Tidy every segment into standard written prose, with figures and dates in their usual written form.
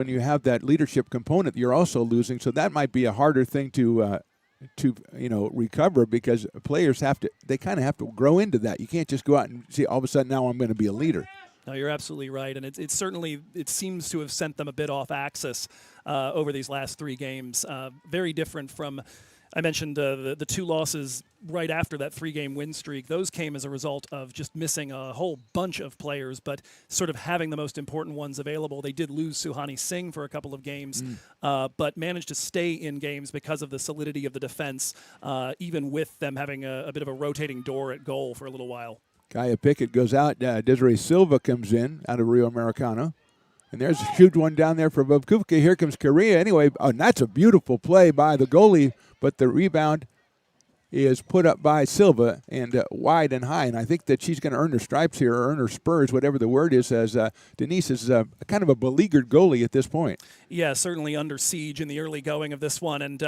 when you have that leadership component, you're also losing. So that might be a harder thing to recover, because players they kind of have to grow into that. You can't just go out and see all of a sudden now I'm going to be a leader. No, you're absolutely right, and it certainly seems to have sent them a bit off axis over these last 3 games. Very different from, I mentioned the 2 losses right after that 3-game win streak. Those came as a result of just missing a whole bunch of players, but sort of having the most important ones available. They did lose Suhani Singh for a couple of games, but managed to stay in games because of the solidity of the defense, even with them having a bit of a rotating door at goal for a little while. Kaya Pickett goes out. Desiree Silva comes in out of Rio Americano. And there's a huge one down there for Bobkuvka. Here comes Korea. Anyway, and that's a beautiful play by the goalie, but the rebound is put up by Silva and wide and high. And I think that she's going to earn her stripes here, or earn her spurs, whatever the word is, as Denise is kind of a beleaguered goalie at this point. Yeah, certainly under siege in the early going of this one. And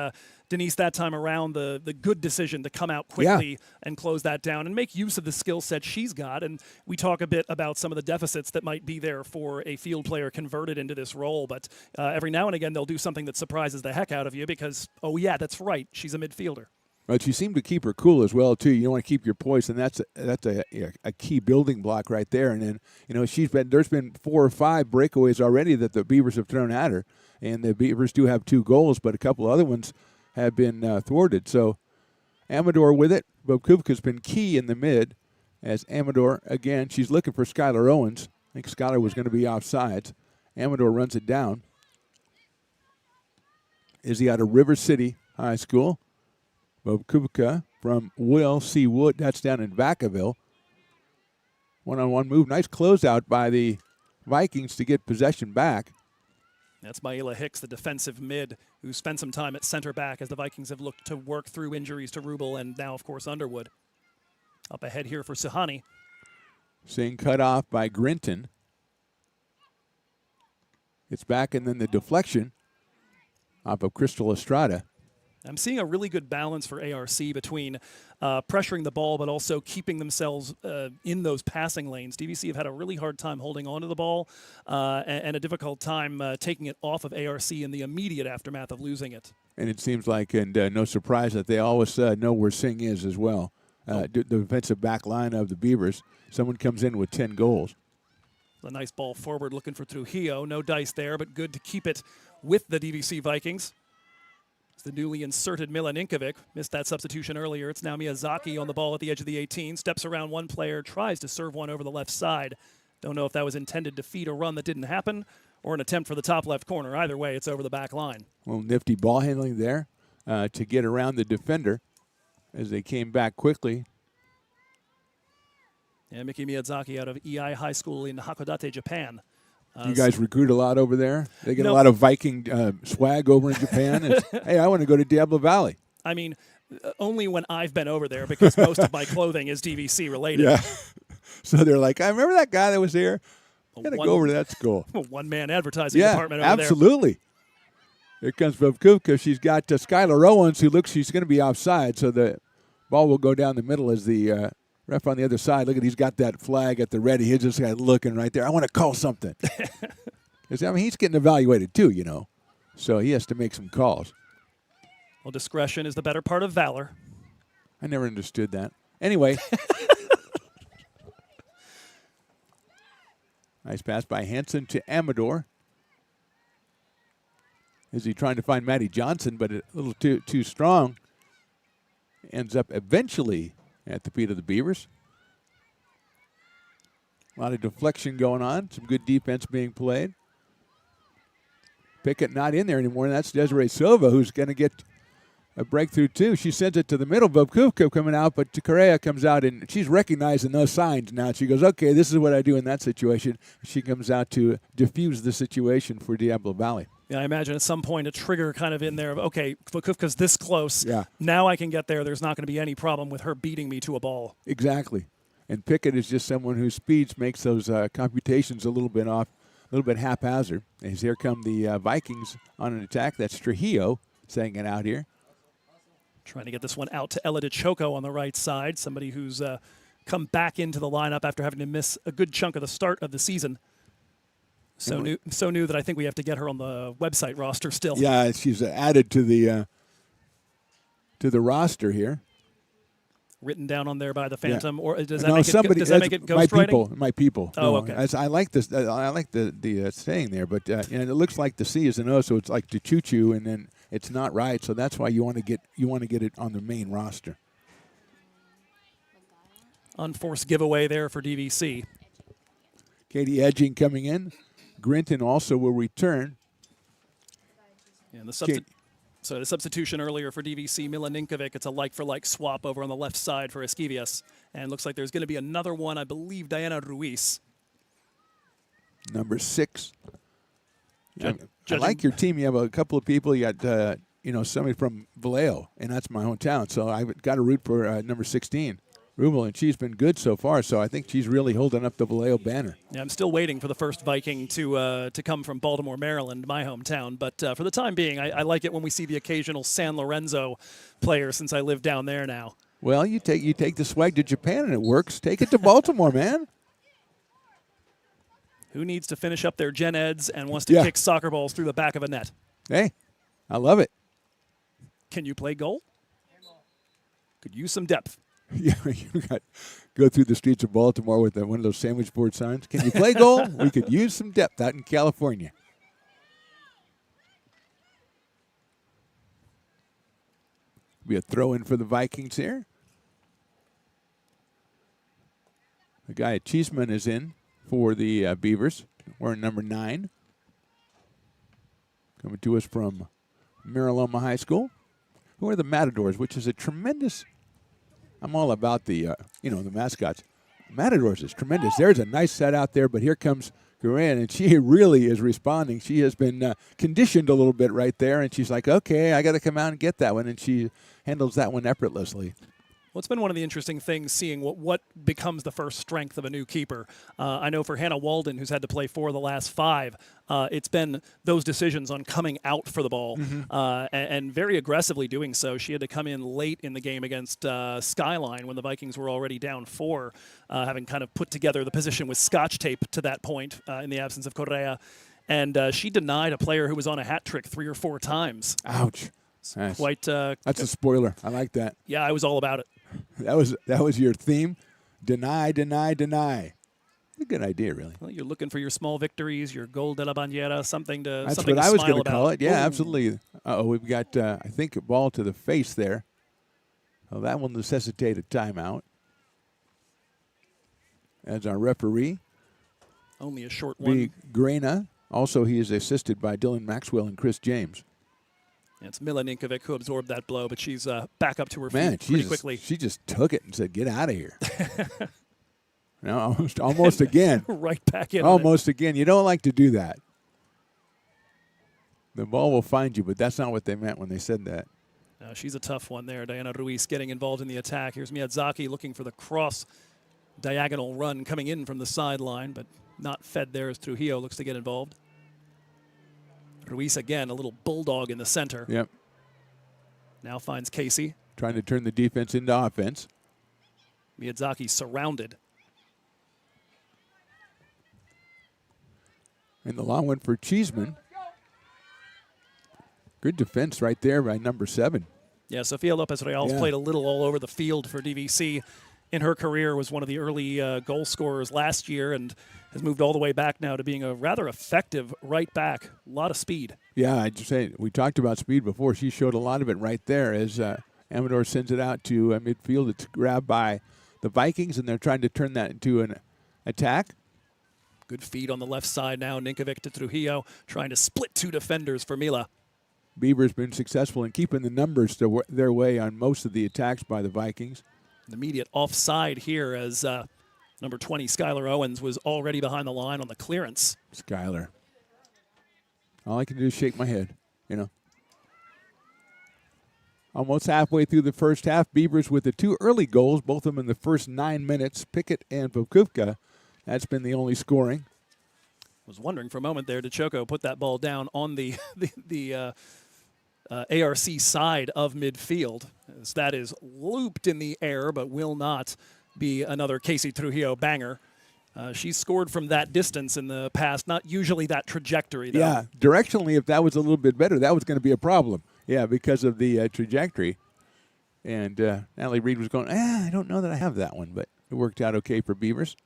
Denise, that time around, the good decision to come out quickly and close that down and make use of the skill set she's got. And we talk a bit about some of the deficits that might be there for a field player converted into this role. But every now and again, they'll do something that surprises the heck out of you because, oh, yeah, that's right, she's a midfielder. But you seem to keep her cool as well, too. You want to keep your poise, and that's a key building block right there. And then, there's been 4 or 5 breakaways already that the Beavers have thrown at her. And the Beavers do have 2 goals, but a couple other ones have been thwarted. So Amador with it. Bobkuvka's been key in the mid, as Amador, again, she's looking for Skylar Owens. I think Skylar was going to be offsides. Amador runs it down. Izzy out of River City High School. Bobkuvka from Will C. Wood. That's down in Vacaville. One-on-one move. Nice closeout by the Vikings to get possession back. That's Maila Hicks, the defensive mid, who spent some time at center back as the Vikings have looked to work through injuries to Rubel and now, of course, Underwood. Up ahead here for Suhani. Singh cut off by Grinton. It's back, and then the deflection off of Crystal Estrada. I'm seeing a really good balance for ARC between pressuring the ball but also keeping themselves in those passing lanes. DVC have had a really hard time holding on to the ball and a difficult time taking it off of ARC in the immediate aftermath of losing it. And it seems like, and no surprise, that they always know where Singh is as well. The defensive back line of the Beavers. Someone comes in with 10 goals. A nice ball forward looking for Trujillo. No dice there, but good to keep it with the DVC Vikings. The newly inserted Milaninkovic missed that substitution earlier. It's now Miyazaki on the ball at the edge of the 18. Steps around one player, tries to serve one over the left side. Don't know if that was intended to feed a run that didn't happen or an attempt for the top left corner. Either way, it's over the back line. Well, nifty ball handling there to get around the defender as they came back quickly. And Miki Miyazaki out of EI High School in Hakodate, Japan. You guys recruit a lot over there? They get a lot of Viking swag over in Japan? Hey, I want to go to Diablo Valley. I mean, only when I've been over there, because most of my clothing is DVC related. Yeah. So they're like, I remember that guy that was here. I'm going to go over to that school. One-man advertising department over absolutely. Here comes Bobkuvka. She's got Skylar Owens, who looks she's going to be offside, so the ball will go down the middle as the ref on the other side. Look at, he's got that flag at the ready. He's just looking right there. I want to call something. He's getting evaluated too, so he has to make some calls. Well, discretion is the better part of valor. I never understood that. Anyway. Nice pass by Hansen to Amador. Is he trying to find Maddie Johnson, but a little too strong. Ends up eventually at the feet of the Beavers. A lot of deflection going on. Some good defense being played. Pickett not in there anymore, and that's Desiree Silva, who's going to get a breakthrough too. She sends it to the middle. Bobkuvka coming out, but Correa comes out, and she's recognizing those signs now. She goes, okay, this is what I do in that situation. She comes out to diffuse the situation for Diablo Valley. Yeah, I imagine at some point a trigger kind of in there of, okay, Bobkuvka's this close. Yeah. Now I can get there. There's not going to be any problem with her beating me to a ball. Exactly. And Pickett is just someone whose speed makes those computations a little bit off, a little bit haphazard. As here come the Vikings on an attack. That's Trujillo saying it out here. Trying to get this one out to Ella DeChoco on the right side, somebody who's come back into the lineup after having to miss a good chunk of the start of the season. So new that I think we have to get her on the website roster still. Yeah, she's added to the roster here. Written down on there by the Phantom, or does that No, make somebody, does that make it my ghostwriting? my people. Oh, No, okay. I like this. I like the saying there, but and it looks like the C is an O, so it's like to choo choo, and then it's not right. So that's why you want to get it on the main roster. Unforced giveaway there for DVC. Katie Edging coming in. Grinton also will return. And the substitution earlier for DVC, Mila Ninkovic, it's a like-for-like swap over on the left side for Esquivias. And looks like there's going to be another one, I believe, Diana Ruiz. Number 6. I Judging- like your team. You have a couple of people. You got somebody from Vallejo, and that's my hometown. So I've got to root for number 16. Rubel, and she's been good so far, so I think she's really holding up the Vallejo banner. Yeah, I'm still waiting for the first Viking to come from Baltimore, Maryland, my hometown. But for the time being, I like it when we see the occasional San Lorenzo player since I live down there now. Well, you take the swag to Japan and it works. Take it to Baltimore, man. Who needs to finish up their gen eds and wants to kick soccer balls through the back of a net? Hey, I love it. Can you play goal? Could use some depth. Yeah, you got go through the streets of Baltimore with one of those sandwich board signs. Can you play goal? We could use some depth out in California. Be a throw in for the Vikings here. The guy at Cheeseman is in for the Beavers. Wearing number 9. Coming to us from Mariloma High School. Who are the Matadors, which is a tremendous. I'm all about the mascots. Matadors is tremendous. There's a nice set out there, but here comes Corinne, and she really is responding. She has been conditioned a little bit right there, and she's like, okay, I got to come out and get that one, and she handles that one effortlessly. Well, it's been one of the interesting things seeing what becomes the first strength of a new keeper. I know for Hannah Walden, who's had to play 4 of the last 5, it's been those decisions on coming out for the ball and very aggressively doing so. She had to come in late in the game against Skyline when the Vikings were already down 4, having kind of put together the position with scotch tape to that point in the absence of Correa. And she denied a player who was on a hat trick 3 or 4 times. Ouch. Nice. Quite. That's a spoiler. I like that. Yeah, I was all about it. That was your theme. Deny, deny, deny. A good idea, really. Well, you're looking for your small victories, your gol de la bandera, something to That's something what to I was smile going to call about. it. Yeah, Ooh. absolutely. We've got I think a ball to the face there. Well, that will necessitate a timeout. As our referee, Only a short one. B. Grena. Also, he is assisted by Dylan Maxwell and Chris James. It's Mila Ninkovic who absorbed that blow, but she's back up to her Man, feet pretty quickly. She just took it and said, "Get out of here." No, almost again. Right back in. Almost again. You don't like to do that. The ball will find you, but that's not what they meant when they said that. She's a tough one there. Diana Ruiz getting involved in the attack. Here's Miyazaki looking for the cross diagonal run coming in from the sideline, but not fed there as Trujillo looks to get involved. Ruiz again, a little bulldog in the center. Yep. Now finds Casey. Trying to turn the defense into offense. Miyazaki surrounded. And the long one for Cheeseman. Good defense right there by number 7. Yeah, Sofia Lopez Real played a little all over the field for DVC in her career, was one of the early goal scorers last year, and has moved all the way back now to being a rather effective right back. A lot of speed. Yeah, I just say we talked about speed before. She showed a lot of it right there as Amador sends it out to midfield. It's grabbed by the Vikings, and they're trying to turn that into an attack. Good feed on the left side now. Ninkovic to Trujillo, trying to split 2 defenders for Mila. Beaver's been successful in keeping the numbers their way on most of the attacks by the Vikings. An immediate offside here as number 20, Skylar Owens, was already behind the line on the clearance. Skylar. All I can do is shake my head, Almost halfway through the first half, Beavers with the 2 early goals, both of them in the first 9 minutes. Pickett and Vokuvka, that's been the only scoring. Was wondering for a moment there, did Choco put that ball down on the ARC side of midfield, as that is looped in the air, but will not be another Casey Trujillo banger. She's scored from that distance in the past, not usually that trajectory, though. Yeah, directionally, if that was a little bit better, that was going to be a problem. Yeah, because of the trajectory. And Natalie Reed was going, I don't know that I have that one, but it worked out okay for Beavers.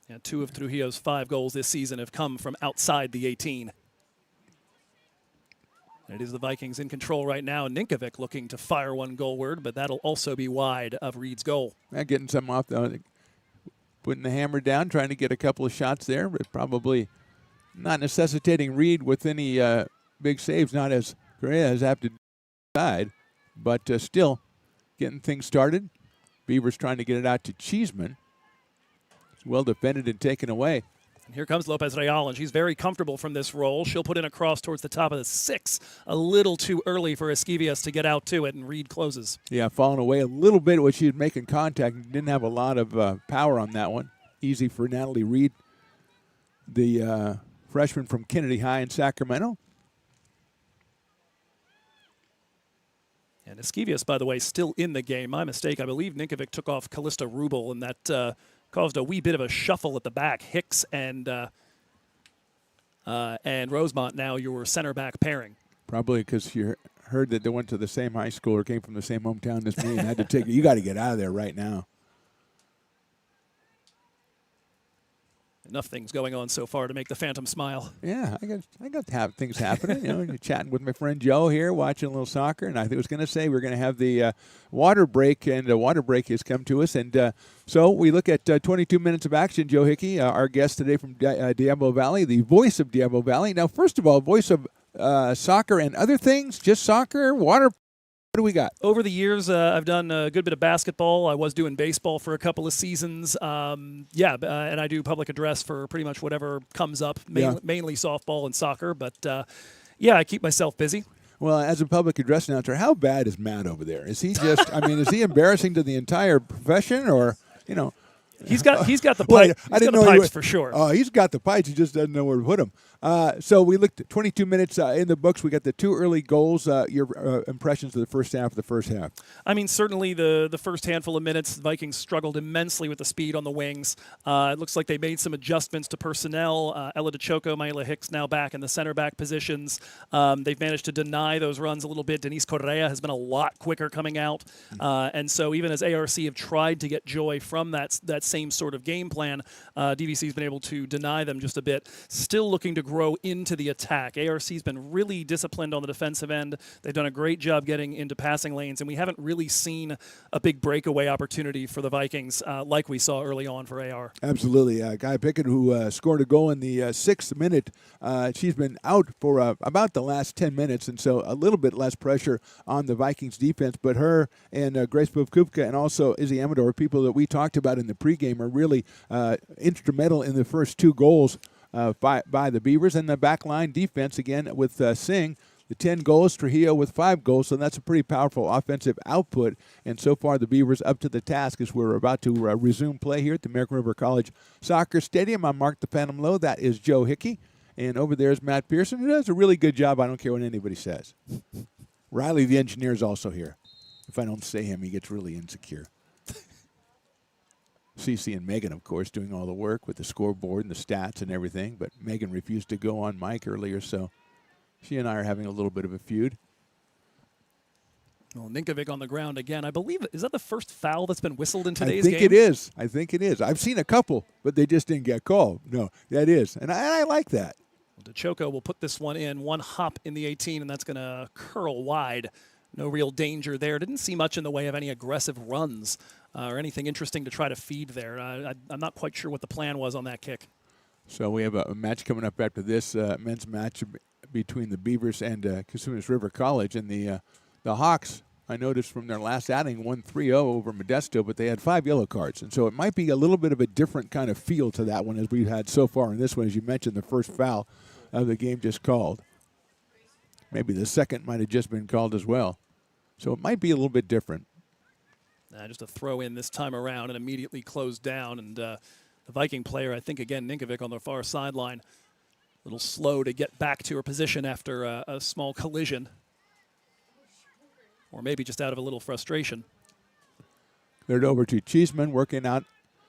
Yeah, 2 of Trujillo's 5 goals this season have come from outside the 18. It is the Vikings in control right now. Ninkovic looking to fire one goalward, but that'll also be wide of Reed's goal. Getting some off, putting the hammer down, trying to get a couple of shots there, but probably not necessitating Reed with any big saves, not as Correa has have to decide, but still getting things started. Beavers trying to get it out to Cheeseman. It's well defended and taken away. And here comes Lopez Real, and she's very comfortable from this role. She'll put in a cross towards the top of the 6. A little too early for Esquivias to get out to it, and Reed closes. Yeah, falling away a little bit when she was making contact. Didn't have a lot of power on that one. Easy for Natalie Reed, the freshman from Kennedy High in Sacramento. And Esquivias, by the way, still in the game. My mistake. I believe Ninkovic took off Callista Rubel, and that caused a wee bit of a shuffle at the back. Hicks and Rosemont now your center back pairing. Probably because you heard that they went to the same high school or came from the same hometown as me and had to take it. You got to get out of there right now. Enough things going on so far to make the Phantom smile. Yeah, I got to have things happening. You're chatting with my friend Joe here, watching a little soccer, and I was going to say we're going to have the water break, and the water break has come to us, and so we look at 22 minutes of action. Joe Hickey, our guest today from Diablo Valley, the voice of Diablo Valley. Now, first of all, voice of soccer and other things, just soccer, water. What do we got? Over the years, I've done a good bit of basketball. I was doing baseball for a couple of seasons. And I do public address for pretty much whatever comes up, mainly softball and soccer. But, I keep myself busy. Well, as a public address announcer, how bad is Matt over there? Is he just, is he embarrassing to the entire profession or, He's got the pipe. I didn't know pipes for sure. Oh, he's got the pipes. He just doesn't know where to put them. So we looked at 22 minutes in the books. We got the 2 early goals. Your impressions of the first half Certainly the first handful of minutes, the Vikings struggled immensely with the speed on the wings. It looks like they made some adjustments to personnel. Ella DeChoco, Maila Hicks now back in the center back positions. They've managed to deny those runs a little bit. Denise Correa has been a lot quicker coming out. And so even as ARC have tried to get joy from that same sort of game plan, DVC's been able to deny them just a bit. Still looking to grow into the attack. ARC's been really disciplined on the defensive end. They've done a great job getting into passing lanes, and we haven't really seen a big breakaway opportunity for the Vikings like we saw early on for AR. Absolutely. Guy Pickett, who scored a goal in the 6th minute, she's been out for about the last 10 minutes, and so a little bit less pressure on the Vikings defense. But her and Grace Buvkupka and also Izzy Amador, people that we talked about in the pregame, are really instrumental in the first 2 goals by the Beavers. And the backline defense, again, with Singh, the 10 goals, Trujillo with 5 goals, so that's a pretty powerful offensive output. And so far, the Beavers up to the task as we're about to resume play here at the American River College Soccer Stadium. I'm Mark the Phantom Lowe. That is Joe Hickey. And over there is Matt Pearson, who does a really good job. I don't care what anybody says. Riley, the engineer, is also here. If I don't say him, he gets really insecure. Cece and Megan, of course, doing all the work with the scoreboard and the stats and everything. But Megan refused to go on mic earlier, so she and I are having a little bit of a feud. Well, Ninkovic on the ground again. I believe, is that the first foul that's been whistled in today's game? I think it is. I've seen a couple, but they just didn't get called. No, that is. And I like that. Well, DeChoco will put this one in. One hop in the 18, and that's going to curl wide. No real danger there. Didn't see much in the way of any aggressive runs or anything interesting to try to feed there. I'm not quite sure what the plan was on that kick. So we have a match coming up after this, men's match between the Beavers and Casunas River College. And the Hawks, I noticed from their last outing, won 3-0 over Modesto, but they had 5 yellow cards. And so it might be a little bit of a different kind of feel to that one as we've had so far in this one. As you mentioned, the first foul of the game just called. Maybe the second might have just been called as well. So it might be a little bit different. Just a throw in this time around and immediately closed down. And the Viking player, I think, again, Ninkovic on the far sideline, a little slow to get back to her position after a small collision. Or maybe just out of a little frustration. Cleared over to Cheeseman, working out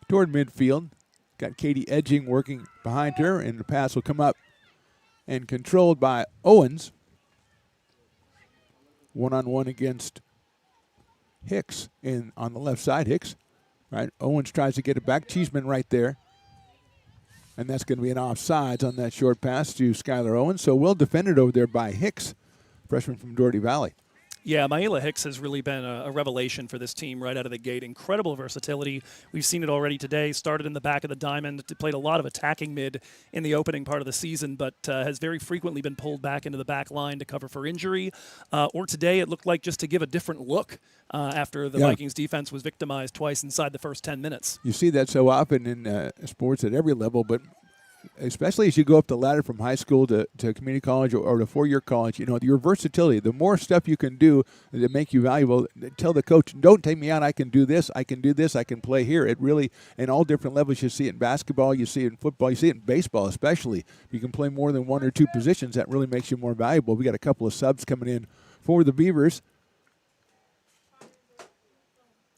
toward midfield. Got Katie Edging working behind her, and the pass will come up and controlled by Owens. One-on-one against Hicks on the left side. Hicks, right? Owens tries to get it back. Cheeseman right there. And that's going to be an offsides on that short pass to Skylar Owens. So well defended over there by Hicks, freshman from Doherty Valley. Yeah, Maila Hicks has really been a revelation for this team right out of the gate. Incredible versatility. We've seen it already today. Started in the back of the diamond, played a lot of attacking mid in the opening part of the season, but has very frequently been pulled back into the back line to cover for injury. Or today it looked like just to give a different look after the Vikings defense was victimized twice inside the first 10 minutes. You see that so often in sports at every level, but especially as you go up the ladder from high school to community college or to four-year college, your versatility, the more stuff you can do that make you valuable, tell the coach, don't take me out, I can do this, I can play here. It really, in all different levels, you see it in basketball, you see it in football, you see it in baseball especially. If you can play more than one or two positions, that really makes you more valuable. We got a couple of subs coming in for the Beavers.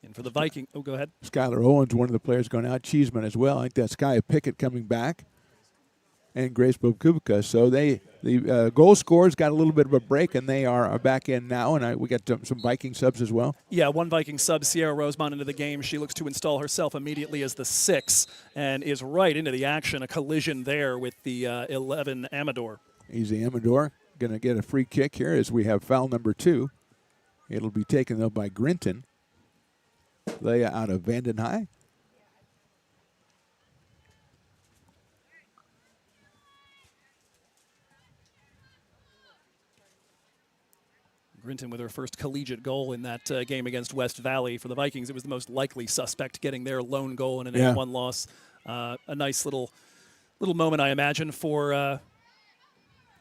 And for the Viking, go ahead. Skylar Owens, one of the players going out. Cheeseman as well. I think that's Skye Pickett coming back. And Grace Bobkubica. So the goal scorers got a little bit of a break, and they are back in now. And we got some Viking subs as well. Yeah, one Viking sub, Sierra Rosemont, into the game. She looks to install herself immediately as the 6 and is right into the action. A collision there with the 11 Amador. Easy Amador going to get a free kick here as we have foul number 2. It'll be taken though by Grinton. Lay out of Vanden High. Grinton with her first collegiate goal in that game against West Valley. For the Vikings, it was the most likely suspect getting their lone goal in an 8-1 loss. A nice little moment, I imagine, for...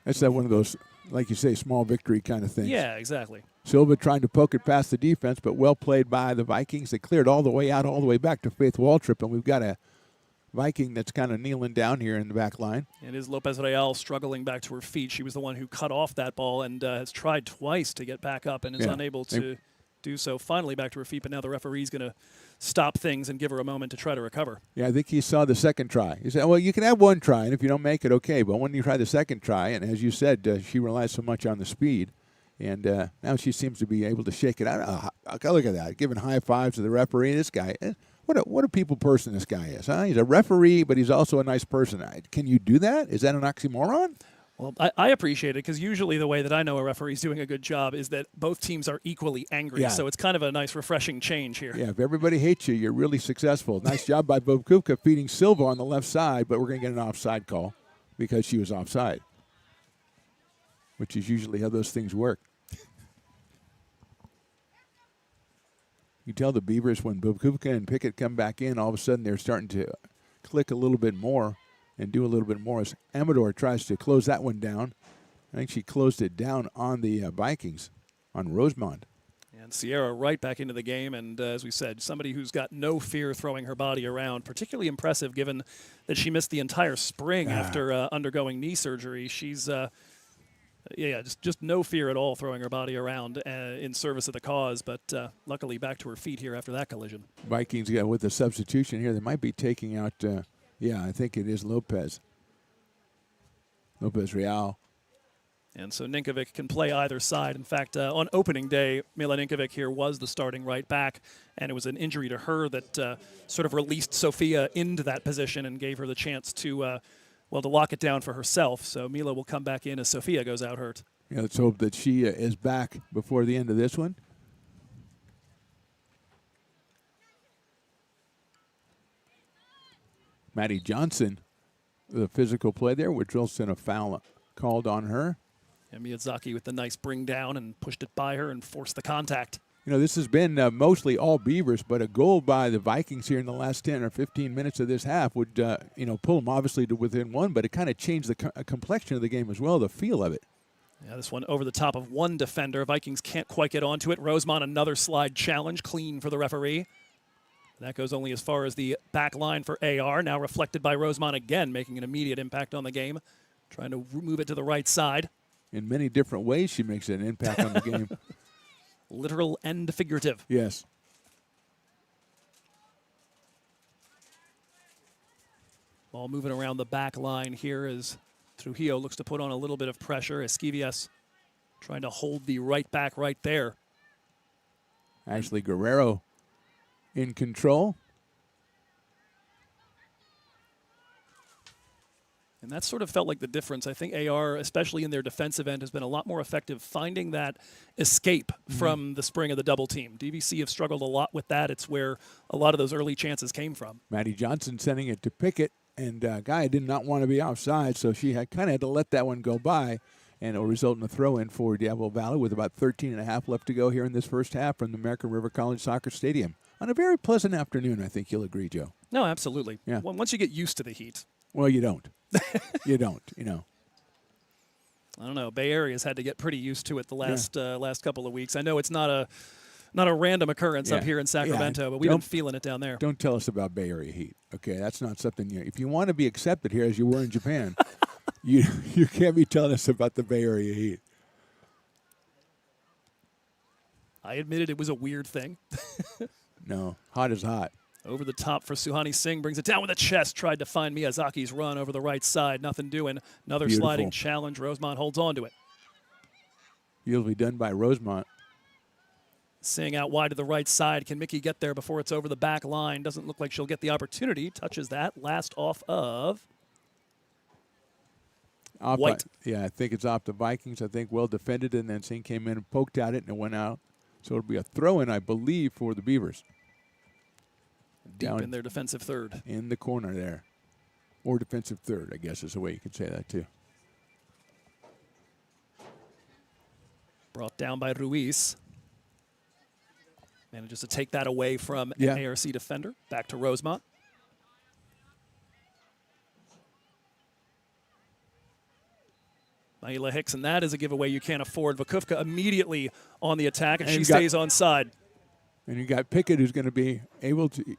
That's one of those, like you say, small victory kind of things. Yeah, exactly. Silva trying to poke it past the defense, but well played by the Vikings. They cleared all the way out, all the way back to Faith Waltrip, and we've got a Viking that's kind of kneeling down here in the back line. It is Lopez Real struggling back to her feet. She was the one who cut off that ball and has tried twice to get back up and is unable to do so. Finally back to her feet, but now the referee's going to stop things and give her a moment to try to recover. Yeah, I think he saw the second try. He said, well, you can have one try, and if you don't make it, okay. But when you try the second try, and as you said, she relies so much on the speed, and now she seems to be able to shake it out. Look at that, giving high fives to the referee. This guy, what a people person this guy is, huh? He's a referee, but he's also a nice person. Can you do that? Is that an oxymoron? Well, I appreciate it because usually the way that I know a referee's doing a good job is that both teams are equally angry. Yeah. So it's kind of a nice, refreshing change here. Yeah, if everybody hates you, you're really successful. Nice job by Bobkubica feeding Silva on the left side, but we're going to get an offside call because she was offside, which is usually how those things work. You tell the Beavers when Bobkubica and Pickett come back in, all of a sudden they're starting to click a little bit more and do a little bit more as Amador tries to close that one down. I think she closed it down on the Vikings, on Rosemont. And Sierra right back into the game, and as we said, somebody who's got no fear throwing her body around, particularly impressive given that she missed the entire spring after undergoing knee surgery. She's, just no fear at all throwing her body around in service of the cause, but luckily back to her feet here after that collision. Vikings with the substitution here, they might be taking out, I think it is Lopez Real. And so Ninkovic can play either side. In fact, on opening day, Mila Ninkovic here was the starting right back, and it was an injury to her that sort of released Sophia into that position and gave her the chance to lock it down for herself. So Mila will come back in as Sophia goes out hurt. Yeah, let's hope that she is back before the end of this one. Maddie Johnson, the physical play there, which results in a foul called on her. And Miyazaki with the nice bring down and pushed it by her and forced the contact. This has been mostly all Beavers, but a goal by the Vikings here in the last 10 or 15 minutes of this half would, pull them obviously to within one, but it kind of changed the complexion of the game as well, the feel of it. Yeah, this one over the top of one defender. Vikings can't quite get onto it. Rosemont, another slide challenge, clean for the referee. That goes only as far as the back line for AR, now reflected by Rosemont again, making an immediate impact on the game, trying to move it to the right side. In many different ways, she makes an impact on the game. Literal and figurative. Yes. Ball moving around the back line here as Trujillo looks to put on a little bit of pressure. Esquivias trying to hold the right back right there. Ashley Guerrero in control. And that sort of felt like the difference. I think AR, especially in their defensive end, has been a lot more effective finding that escape from the spring of the double team. DVC have struggled a lot with that. It's where a lot of those early chances came from. Maddie Johnson sending it to Pickett, and Guy did not want to be offside, so she kind of had to let that one go by, and it will result in a throw-in for Diablo Valley with about 13 and a half left to go here in this first half from the American River College Soccer Stadium. On a very pleasant afternoon, I think you'll agree, Joe. No, absolutely. Yeah. Well, once you get used to the heat. Well, you don't. You don't, you know. I don't know. Bay Area's had to get pretty used to it the last couple of weeks. I know it's not a random occurrence up here in Sacramento, but we've been feeling it down there. Don't tell us about Bay Area heat. Okay, that's not something if you want to be accepted here as you were in Japan, you can't be telling us about the Bay Area heat. I admitted it was a weird thing. No, hot is hot. Over the top for Suhani Singh. Brings it down with a chest. Tried to find Miyazaki's run over the right side. Nothing doing. Another Beautiful. sliding challenge. Rosemont holds on to it. Beautifully done by Rosemont. Singh out wide to the right side. Can Mickey get there before it's over the back line? Doesn't look like she'll get the opportunity. Touches that. Last off of White. Yeah, I think it's off the Vikings. I think well defended, and then Singh came in and poked at it, and it went out. So it'll be a throw-in, I believe, for the Beavers. Deep in their defensive third. In the corner there. Or defensive third, I guess is the way you could say that, too. Brought down by Ruiz. Manages to take that away from an ARC defender. Back to Rosemont. Maila Hicks, and that is a giveaway you can't afford. Vakufka immediately on the attack, and she stays on side. And you got Pickett, who's going to be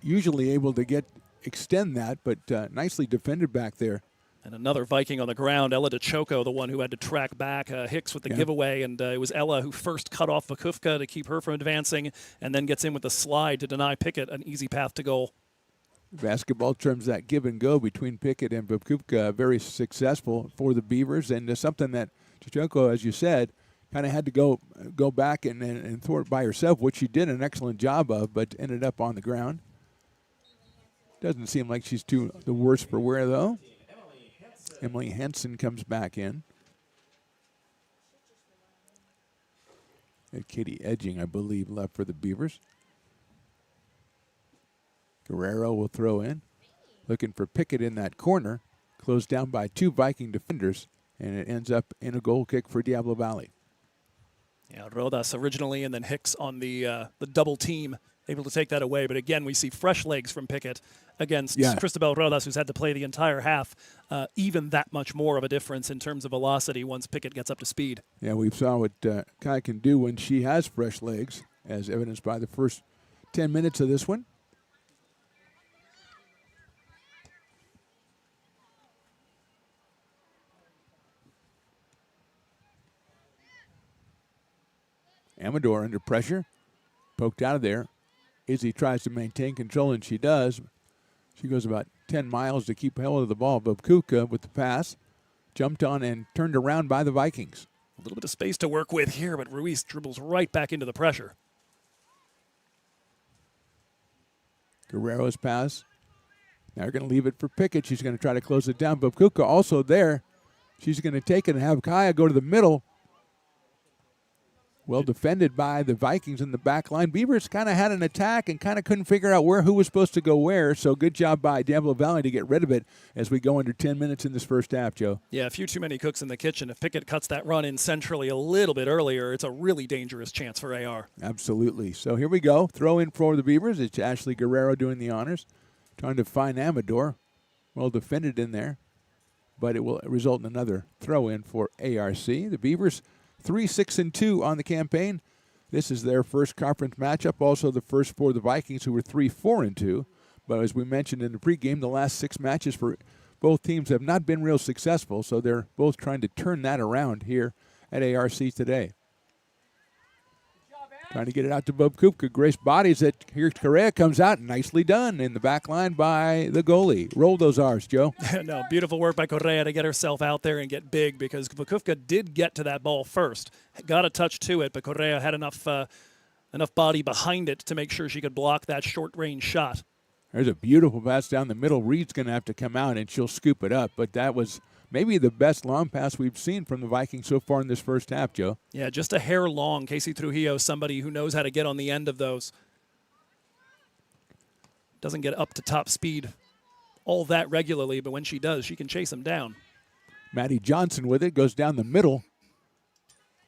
usually able to extend that, but nicely defended back there. And another Viking on the ground, Ella DeChoco, the one who had to track back Hicks with the giveaway, and it was Ella who first cut off Vakufka to keep her from advancing, and then gets in with the slide to deny Pickett an easy path to goal. Basketball terms, that give and go between Pickett and Vakufka, very successful for the Beavers, and something that DeChoco, as you said, kind of had to go back and throw it by herself, which she did an excellent job of, but ended up on the ground. Doesn't seem like she's the worse for wear, though. Emily Henson comes back in. And Katie Edging, I believe, left for the Beavers. Guerrero will throw in. Looking for Pickett in that corner. Closed down by two Viking defenders, and it ends up in a goal kick for Diablo Valley. Yeah, Rodas originally, and then Hicks on the double team, able to take that away. But again, we see fresh legs from Pickett against Cristobal Rodas, who's had to play the entire half. Even that much more of a difference in terms of velocity once Pickett gets up to speed. Yeah, we saw what Kai can do when she has fresh legs, as evidenced by the first 10 minutes of this one. Amador under pressure, poked out of there. Izzy tries to maintain control, and she does. She goes about 10 miles to keep hold of the ball. Bobkuka with the pass, jumped on and turned around by the Vikings. A little bit of space to work with here, but Ruiz dribbles right back into the pressure. Guerrero's pass. Now they're going to leave it for Pickett. She's going to try to close it down. Bobkuka also there. She's going to take it and have Kaya go to the middle. Well defended by the Vikings in the back line. Beavers kind of had an attack and kind of couldn't figure out who was supposed to go where. So good job by Diablo Valley to get rid of it as we go under 10 minutes in this first half, Joe. Yeah, a few too many cooks in the kitchen. If Pickett cuts that run in centrally a little bit earlier, it's a really dangerous chance for AR. Absolutely. So here we go. Throw in for the Beavers. It's Ashley Guerrero doing the honors. Trying to find Amador. Well defended in there. But it will result in another throw in for ARC. The Beavers 3-6-2 on the campaign. This is their first conference matchup, also the first for the Vikings, who were 3-4-2. But as we mentioned in the pregame, the last 6 matches for both teams have not been real successful, so they're both trying to turn that around here at ARC today. Trying to get it out to Bobkupka. Grace bodies it. Here Correa comes out. Nicely done in the back line by the goalie. Roll those R's, Joe. No, beautiful work by Correa to get herself out there and get big, because Vakufka did get to that ball first. Got a touch to it, but Correa had enough body behind it to make sure she could block that short-range shot. There's a beautiful pass down the middle. Reed's going to have to come out, and she'll scoop it up. But that was maybe the best long pass we've seen from the Vikings so far in this first half, Joe. Yeah, just a hair long. Casey Trujillo, somebody who knows how to get on the end of those. Doesn't get up to top speed all that regularly, but when she does, she can chase them down. Maddie Johnson with it, goes down the middle.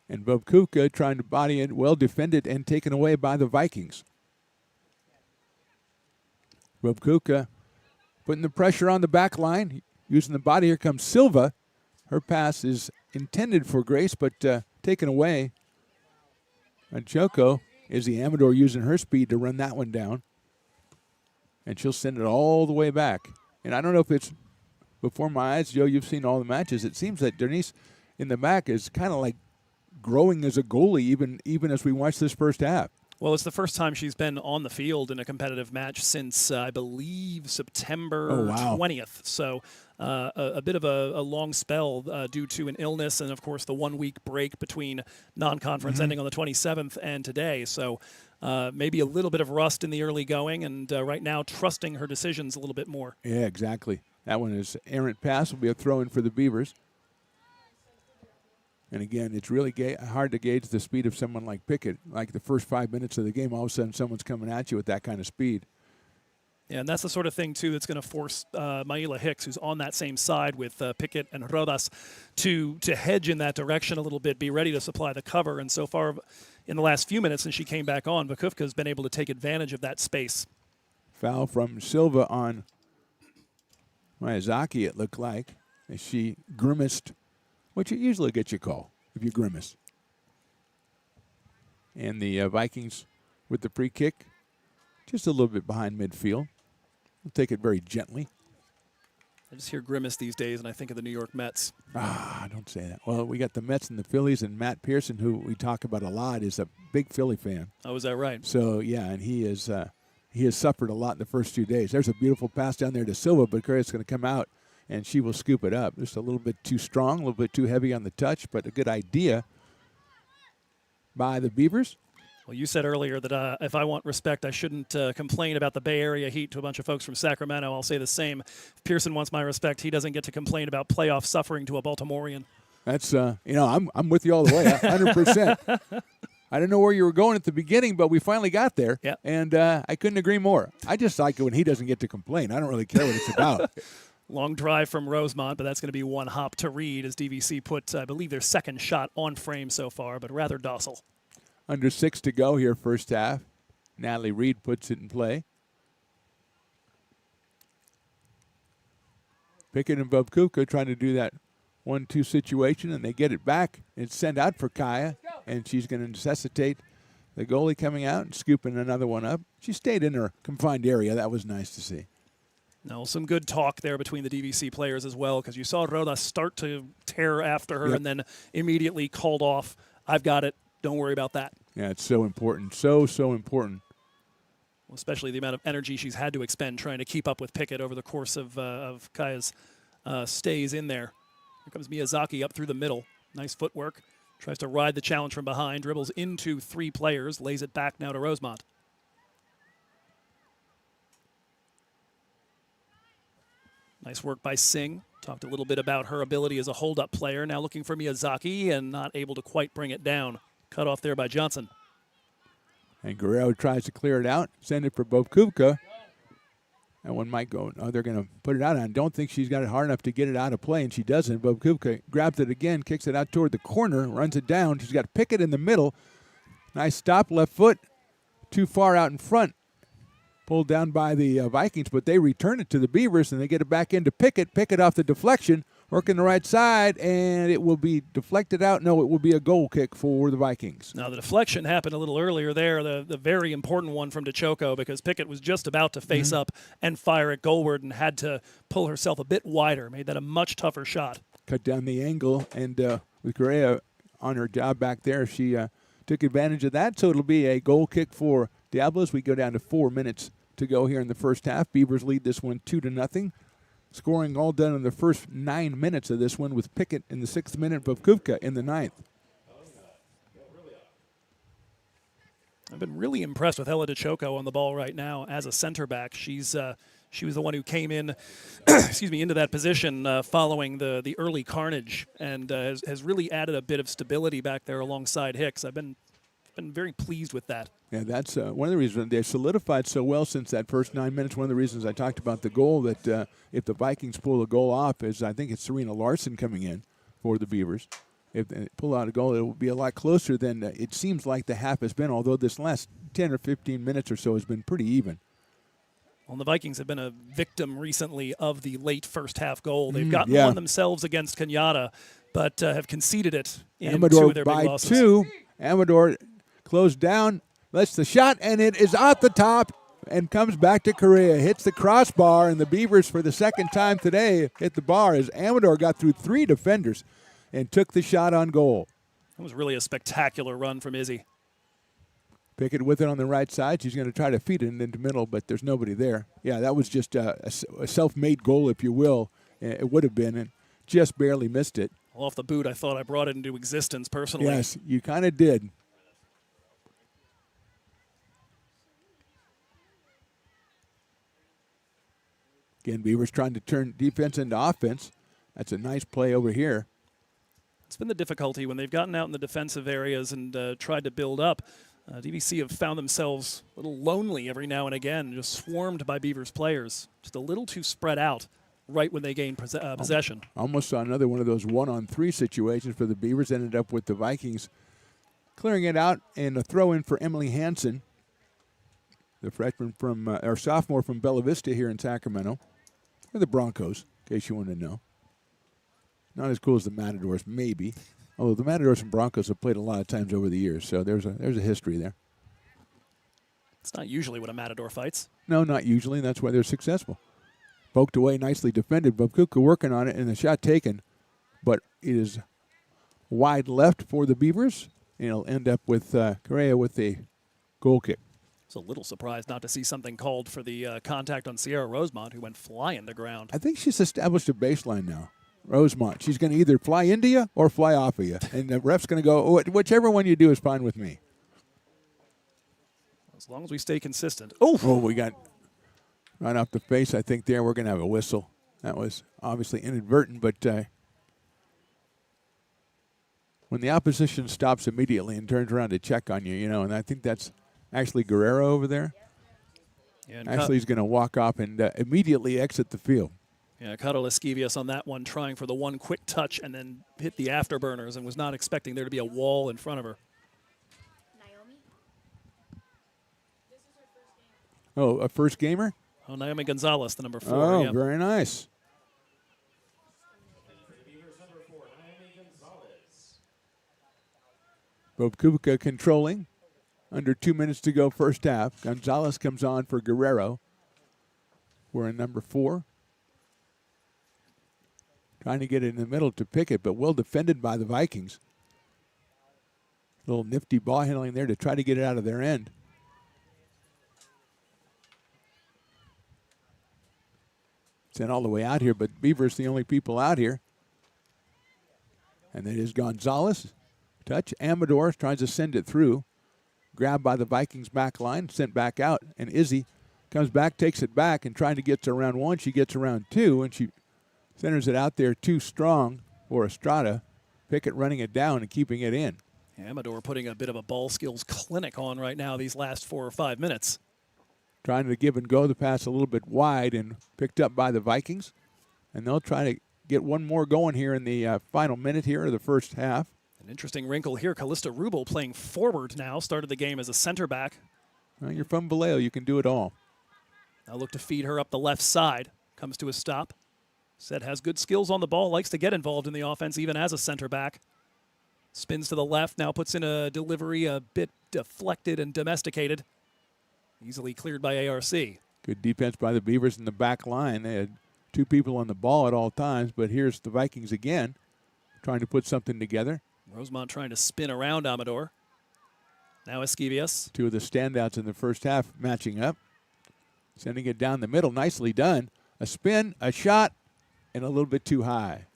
And Bobkupka trying to body it, well defended and taken away by the Vikings. Bobkupka putting the pressure on the back line. Using the body, here comes Silva. Her pass is intended for Grace, but taken away. And Choco is the Amador using her speed to run that one down. And she'll send it all the way back. And I don't know if it's before my eyes, Joe, you've seen all the matches. It seems that Denise in the back is kind of like growing as a goalie even as we watch this first half. Well, it's the first time she's been on the field in a competitive match since, I believe, September 20th. So a bit of a long spell due to an illness and, of course, the 1 week break between non-conference ending on the 27th and today. So maybe a little bit of rust in the early going, and right now trusting her decisions a little bit more. Yeah, exactly. That one is errant pass. Will be a throw-in for the Beavers. And again, it's really hard to gauge the speed of someone like Pickett. Like the first 5 minutes of the game, all of a sudden someone's coming at you with that kind of speed. Yeah, and that's the sort of thing, too, that's going to force Maila Hicks, who's on that same side with Pickett and Rodas, to hedge in that direction a little bit, be ready to supply the cover. And so far, in the last few minutes since she came back on, Vakufka has been able to take advantage of that space. Foul from Silva on Miyazaki, it looked like, as she grimaced, which usually gets you a call if you grimace. And the Vikings with the free kick, just a little bit behind midfield. We'll take it very gently. I just hear grimace these days, and I think of the New York Mets. Don't say that. Well, we got the Mets and the Phillies, and Matt Pearson, who we talk about a lot, is a big Philly fan. Oh, is that right? So, yeah, and he has suffered a lot in the first 2 days. There's a beautiful pass down there to Silva, but Correa's going to come out, and she will scoop it up. Just a little bit too strong, a little bit too heavy on the touch, but a good idea by the Beavers. Well, you said earlier that if I want respect, I shouldn't complain about the Bay Area heat to a bunch of folks from Sacramento. I'll say the same. If Pearson wants my respect, he doesn't get to complain about playoff suffering to a Baltimorean. That's, I'm with you all the way, 100%. I didn't know where you were going at the beginning, but we finally got there. Yep. And I couldn't agree more. I just like it when he doesn't get to complain. I don't really care what it's about. Long drive from Rosemont, but that's going to be one hop to Reed as DVC put, I believe, their second shot on frame so far, but rather docile. Under 6 to go here, first half. Natalie Reed puts it in play. Pickett and Bobkupka trying to do that 1-2 situation, and they get it back. It's sent out for Kaya, and she's going to necessitate the goalie coming out and scooping another one up. She stayed in her confined area. That was nice to see. No, some good talk there between the DVC players as well, because you saw Roda start to tear after her and then immediately called off. I've got it. Don't worry about that. Yeah, it's so important. So important. Well, especially the amount of energy she's had to expend trying to keep up with Pickett over the course of Kaya's stays in there. Here comes Miyazaki up through the middle. Nice footwork. Tries to ride the challenge from behind. Dribbles into 3 players. Lays it back now to Rosemont. Nice work by Singh. Talked a little bit about her ability as a hold-up player. Now looking for Miyazaki and not able to quite bring it down. Cut off there by Johnson. And Guerrero tries to clear it out. Send it for Bobkupka. That one might go. Oh, they're going to put it out. I don't think she's got it hard enough to get it out of play, and she doesn't. Bobkupka grabs it again, kicks it out toward the corner, runs it down. She's got Pickett in the middle. Nice stop, left foot. Too far out in front. Pulled down by the Vikings, but they return it to the Beavers, and they get it back into Pickett. Pickett off the deflection, working the right side, and it will be deflected out. No, it will be a goal kick for the Vikings. Now, the deflection happened a little earlier there, the very important one from DeChoco, because Pickett was just about to face up and fire it goalward and had to pull herself a bit wider. Made that a much tougher shot. Cut down the angle, and with Correa on her job back there, she took advantage of that, so it'll be a goal kick for Diablo as we go down to 4 minutes to go here in the first half. Beavers lead this one 2-0. Scoring all done in the first 9 minutes of this one with Pickett in the 6th minute, Bobkuvka in the 9th. I've been really impressed with Ella DeChoco on the ball right now as a center back. She was the one who came in, into that position following the early carnage, and has really added a bit of stability back there alongside Hicks. I've been very pleased with that. Yeah, that's one of the reasons they solidified so well since that first 9 minutes. One of the reasons I talked about the goal, that if the Vikings pull a goal off, is I think it's Serena Larson coming in for the Beavers. If they pull out a goal, it will be a lot closer than it seems like the half has been, although this last 10 or 15 minutes or so has been pretty even. Well, the Vikings have been a victim recently of the late first half goal. They've gotten one themselves against Kenyatta, but have conceded it in Amador two of their big by losses. 2. Amador closed down, lets the shot, and it is out the top and comes back to Correa. Hits the crossbar, and the Beavers, for the second time today, hit the bar as Amador got through 3 defenders and took the shot on goal. That was really a spectacular run from Izzy. Pickett with it on the right side. She's going to try to feed it into the middle, but there's nobody there. Yeah, that was just a self-made goal, if you will. It would have been, and just barely missed it. Well, off the boot, I thought I brought it into existence personally. Yes, you kind of did. Again, Beavers trying to turn defense into offense. That's a nice play over here. It's been the difficulty when they've gotten out in the defensive areas and tried to build up. DVC have found themselves a little lonely every now and again, just swarmed by Beavers players, just a little too spread out right when they gain possession. Almost saw another one of those 1-on-3 situations for the Beavers. Ended up with the Vikings clearing it out, and a throw in for Emily Hansen, the freshman from or sophomore from Bella Vista here in Sacramento, or the Broncos, in case you wanted to know. Not as cool as the Matadors, maybe. Although the Matadors and Broncos have played a lot of times over the years, so there's a history there. It's not usually what a Matador fights. No, not usually, and that's why they're successful. Poked away, nicely defended. Bobkuvka working on it, and the shot taken, but it is wide left for the Beavers, and it'll end up with Correa with a goal kick. I was a little surprised not to see something called for the contact on Sierra Rosemont, who went flying to ground. I think she's established a baseline now. Rosemont. She's going to either fly into you or fly off of you. And the ref's going to go, whichever one you do is fine with me. As long as we stay consistent. Oh, we got right off the face, I think there. We're going to have a whistle. That was obviously inadvertent, but when the opposition stops immediately and turns around to check on you, and I think that's actually Guerrero over there. Yeah, actually, he's going to walk off and immediately exit the field. Yeah, Carol Esquivias on that one, trying for the one quick touch and then hit the afterburners and was not expecting there to be a wall in front of her. Oh, a first gamer? Oh, Naomi Gonzalez, the number 4. Oh, yeah. Very nice. Bobkuvka controlling. Under 2 minutes to go first half. Gonzalez comes on for Guerrero. We're in number 4. Trying to get it in the middle to Pickett, but well defended by the Vikings. Little nifty ball handling there to try to get it out of their end. Sent all the way out here, but Beavers the only people out here. And it is Gonzalez. Touch. Amador tries to send it through. Grabbed by the Vikings back line, sent back out. And Izzy comes back, takes it back, and trying to get to round 1. She gets around 2, and she centers it out there too strong for Estrada. Pickett running it down and keeping it in. Amador putting a bit of a ball skills clinic on right now these last 4 or 5 minutes. Trying to give and go the pass a little bit wide and picked up by the Vikings. And they'll try to get one more going here in the final minute here of the first half. An interesting wrinkle here. Callista Rubel playing forward now. Started the game as a center back. Well, you're from Vallejo. You can do it all. Now look to feed her up the left side. Comes to a stop. Said has good skills on the ball. Likes to get involved in the offense even as a center back. Spins to the left. Now puts in a delivery a bit deflected and domesticated. Easily cleared by ARC. Good defense by the Beavers in the back line. They had 2 people on the ball at all times, but here's the Vikings again trying to put something together. Rosemont trying to spin around Amador. Now Esquivias. Two of the standouts in the first half matching up. Sending it down the middle. Nicely done. A spin, a shot, and a little bit too high.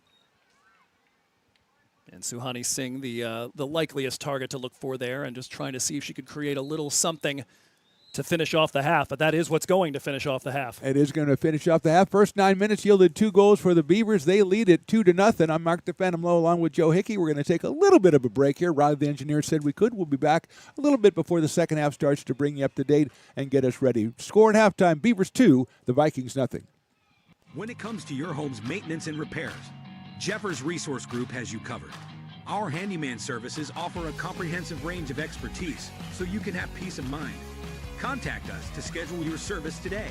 And Suhani Singh, the likeliest target to look for there, and just trying to see if she could create a little something to finish off the half. But that is what's going to finish off the half. It is going to finish off the half. First 9 minutes yielded 2 goals for the Beavers. They lead it 2-0. I'm Mark the Phantom Lowe along with Joe Hickey. We're going to take a little bit of a break here. Rod, the engineer, said we could. We'll be back a little bit before the second half starts to bring you up to date and get us ready. Score at halftime, Beavers 2, the Vikings nothing. When it comes to your home's maintenance and repairs, Jeffers Resource Group has you covered. Our handyman services offer a comprehensive range of expertise so you can have peace of mind. Contact us to schedule your service today.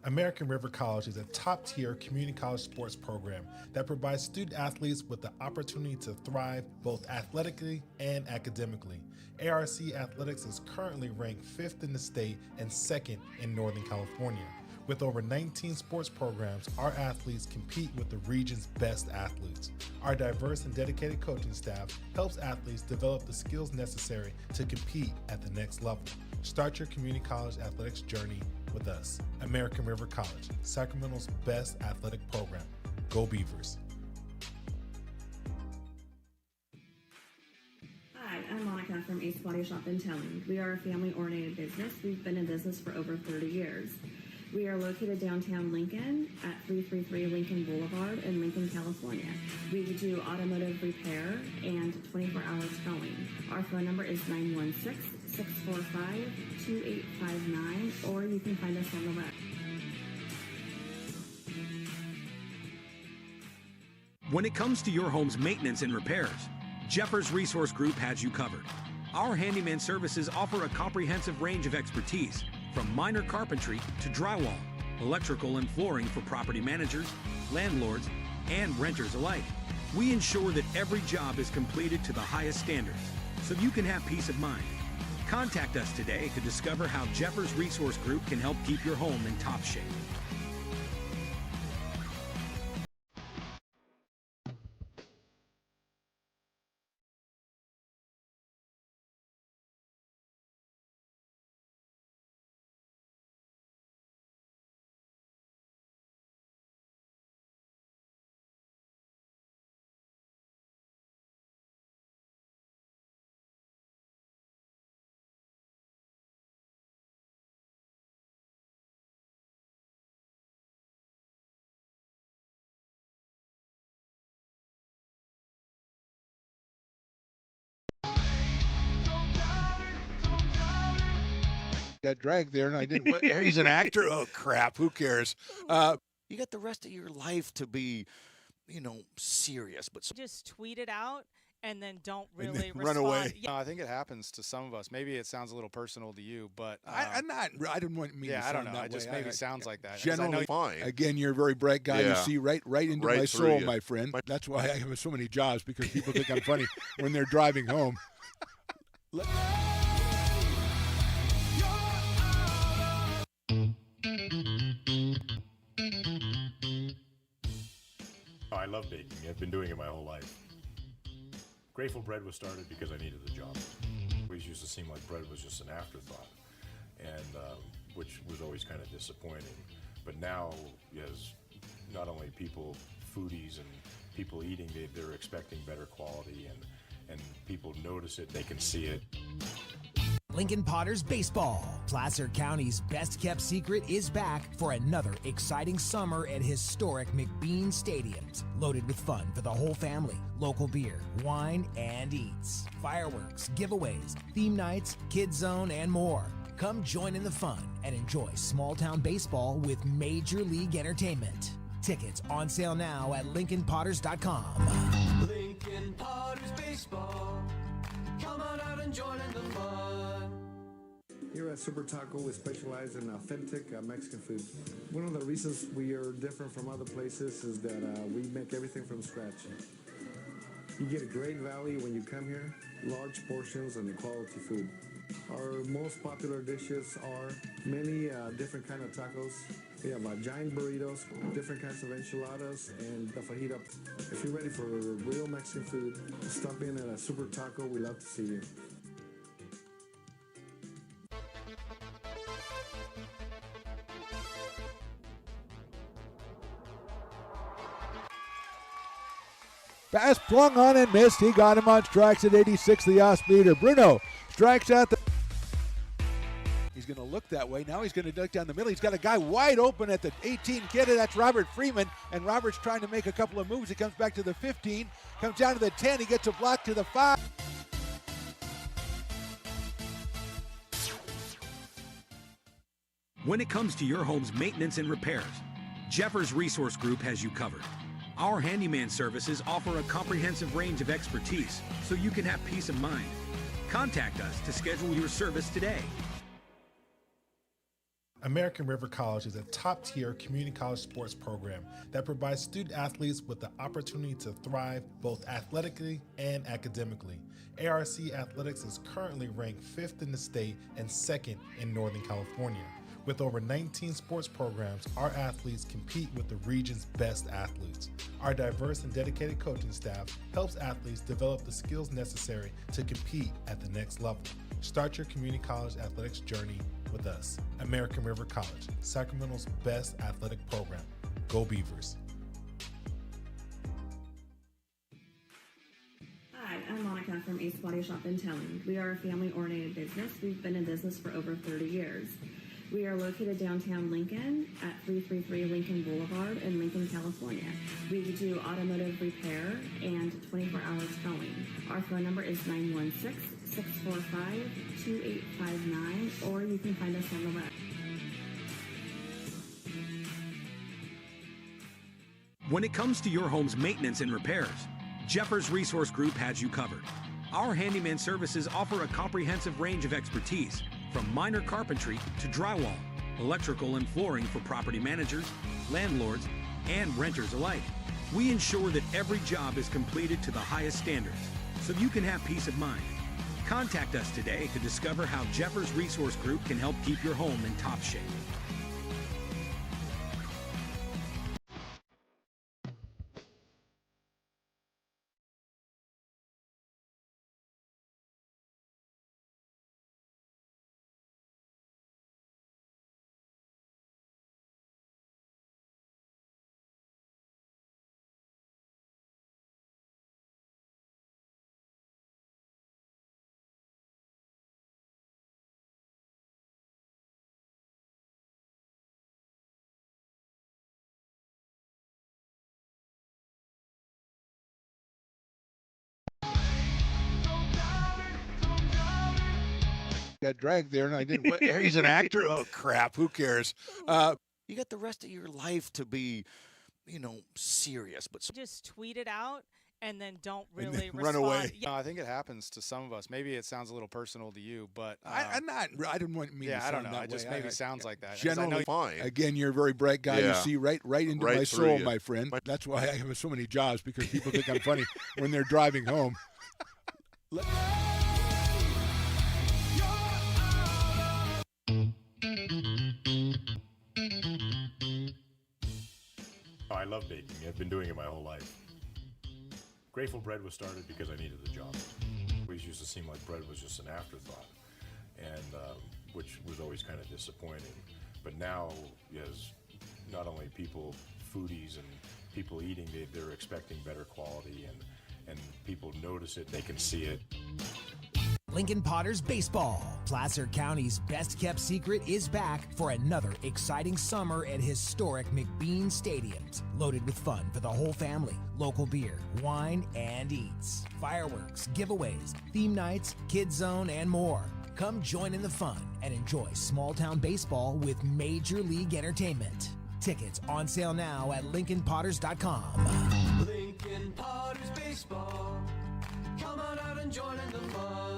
American River College is a top-tier community college sports program that provides student athletes with the opportunity to thrive both athletically and academically. ARC Athletics is currently ranked 5th in the state and 2nd in Northern California. With over 19 sports programs, our athletes compete with the region's best athletes. Our diverse and dedicated coaching staff helps athletes develop the skills necessary to compete at the next level. Start your community college athletics journey with us. American River College, Sacramento's best athletic program. Go Beavers. Hi, I'm Monica from Ace Body Shop in Towing. We are a family-oriented business. We've been in business for over 30 years. We are located downtown Lincoln at 333 Lincoln Boulevard in Lincoln, California. We do automotive repair and 24-hour towing. Our phone number is 916-645-2859, or you can find us on the web. When it comes to your home's maintenance and repairs, Jeffers Resource Group has you covered. Our handyman services offer a comprehensive range of expertise, from minor carpentry to drywall, electrical and flooring for property managers, landlords, and renters alike. We ensure that every job is completed to the highest standards, so you can have peace of mind. Contact us today to discover how Jeffers Resource Group can help keep your home in top shape. Got dragged there, and I didn't. He's an actor. Oh crap! Who cares? You got the rest of your life to be, serious. But just tweet it out and then don't And really then run respond. away. Yeah. I think it happens to some of us. Maybe it sounds a little personal to you, but I'm not. I didn't want me. yeah, to I don't sound know. that It just way. maybe I- sounds like that. 'Cause I know Generally, Fine. again, you're a very bright guy. You Yeah. see right into Right my through soul, you. my friend. That's why I have so many jobs, because people think I'm funny when they're driving home. I love baking. I've been doing it my whole life. Grateful Bread was started because I needed a job. It always used to seem like bread was just an afterthought, and which was always kind of disappointing. But now, as not only people, foodies and people eating, they're expecting better quality, and people notice it, they can see it. Lincoln Potters Baseball. Placer County's best-kept secret is back for another exciting summer at historic McBean Stadiums. Loaded with fun for the whole family. Local beer, wine, and eats. Fireworks, giveaways, theme nights, kids zone, and more. Come join in the fun and enjoy small-town baseball with Major League Entertainment. Tickets on sale now at LincolnPotters.com. Lincoln Potters Baseball. Come on out and join in the fun. Here at Super Taco, we specialize in authentic Mexican food. One of the reasons we are different from other places is that we make everything from scratch. You get a great value when you come here, large portions and quality food. Our most popular dishes are many different kind of tacos. We have giant burritos, different kinds of enchiladas, and the fajita. If you're ready for real Mexican food, stop in at a Super Taco. We love to see you. Pass flung on and missed. He got him on strikes at 86, the off-speeder. Bruno strikes out the... He's going to look that way. Now he's going to duck down the middle. He's got a guy wide open at the 18 kid. That's Robert Freeman. And Robert's trying to make a couple of moves. He comes back to the 15, comes down to the 10. He gets a block to the 5. When it comes to your home's maintenance and repairs, Jeffers Resource Group has you covered. Our handyman services offer a comprehensive range of expertise so you can have peace of mind. Contact us to schedule your service today. American River College is a top-tier community college sports program that provides student athletes with the opportunity to thrive both athletically and academically. ARC Athletics is currently ranked 5th in the state and 2nd in Northern California. With over 19 sports programs, our athletes compete with the region's best athletes. Our diverse and dedicated coaching staff helps athletes develop the skills necessary to compete at the next level. Start your community college athletics journey with us. American River College, Sacramento's best athletic program. Go Beavers. Hi, I'm Monica from Ace Body Shop in Telling. We are a family-oriented business. We've been in business for over 30 years. We are located downtown Lincoln at 333 Lincoln Boulevard in Lincoln, California. We do automotive repair and 24-hour towing. Our phone number is 916-645-2859, or you can find us on the web. When it comes to your home's maintenance and repairs, Jeffers Resource Group has you covered. Our handyman services offer a comprehensive range of expertise, from minor carpentry to drywall, electrical and flooring for property managers, landlords, and renters alike. We ensure that every job is completed to the highest standards, so you can have peace of mind. Contact us today to discover how Jeffers Resource Group can help keep your home in top shape. Got dragged there, and I didn't. He's an actor. Oh crap! Who cares? You got the rest of your life to be, serious. But Just tweet it out and then don't And really then run respond. away. Yeah. No, I think it happens to some of us. Maybe it sounds a little personal to you, but I'm not. I didn't want me. yeah, to I don't sound know. that It just way. maybe sounds like that. 'Cause I Generally, know fine. again, you're a very bright guy. You Yeah. see right into Right my through soul, you. my friend. That's why I have so many jobs, because people think I'm funny when they're driving home. I love baking. I've been doing it my whole life. Grateful Bread was started because I needed the job. It always used to seem like bread was just an afterthought, and which was always kind of disappointing. But now, as not only people, foodies and people eating, they're expecting better quality, and people notice it, they can see it. Lincoln Potters Baseball. Placer County's best-kept secret is back for another exciting summer at historic McBean Stadiums. Loaded with fun for the whole family, local beer, wine, and eats. Fireworks, giveaways, theme nights, kids zone, and more. Come join in the fun and enjoy small-town baseball with Major League Entertainment. Tickets on sale now at LincolnPotters.com. Lincoln Potters Baseball. Come on out and join in the fun.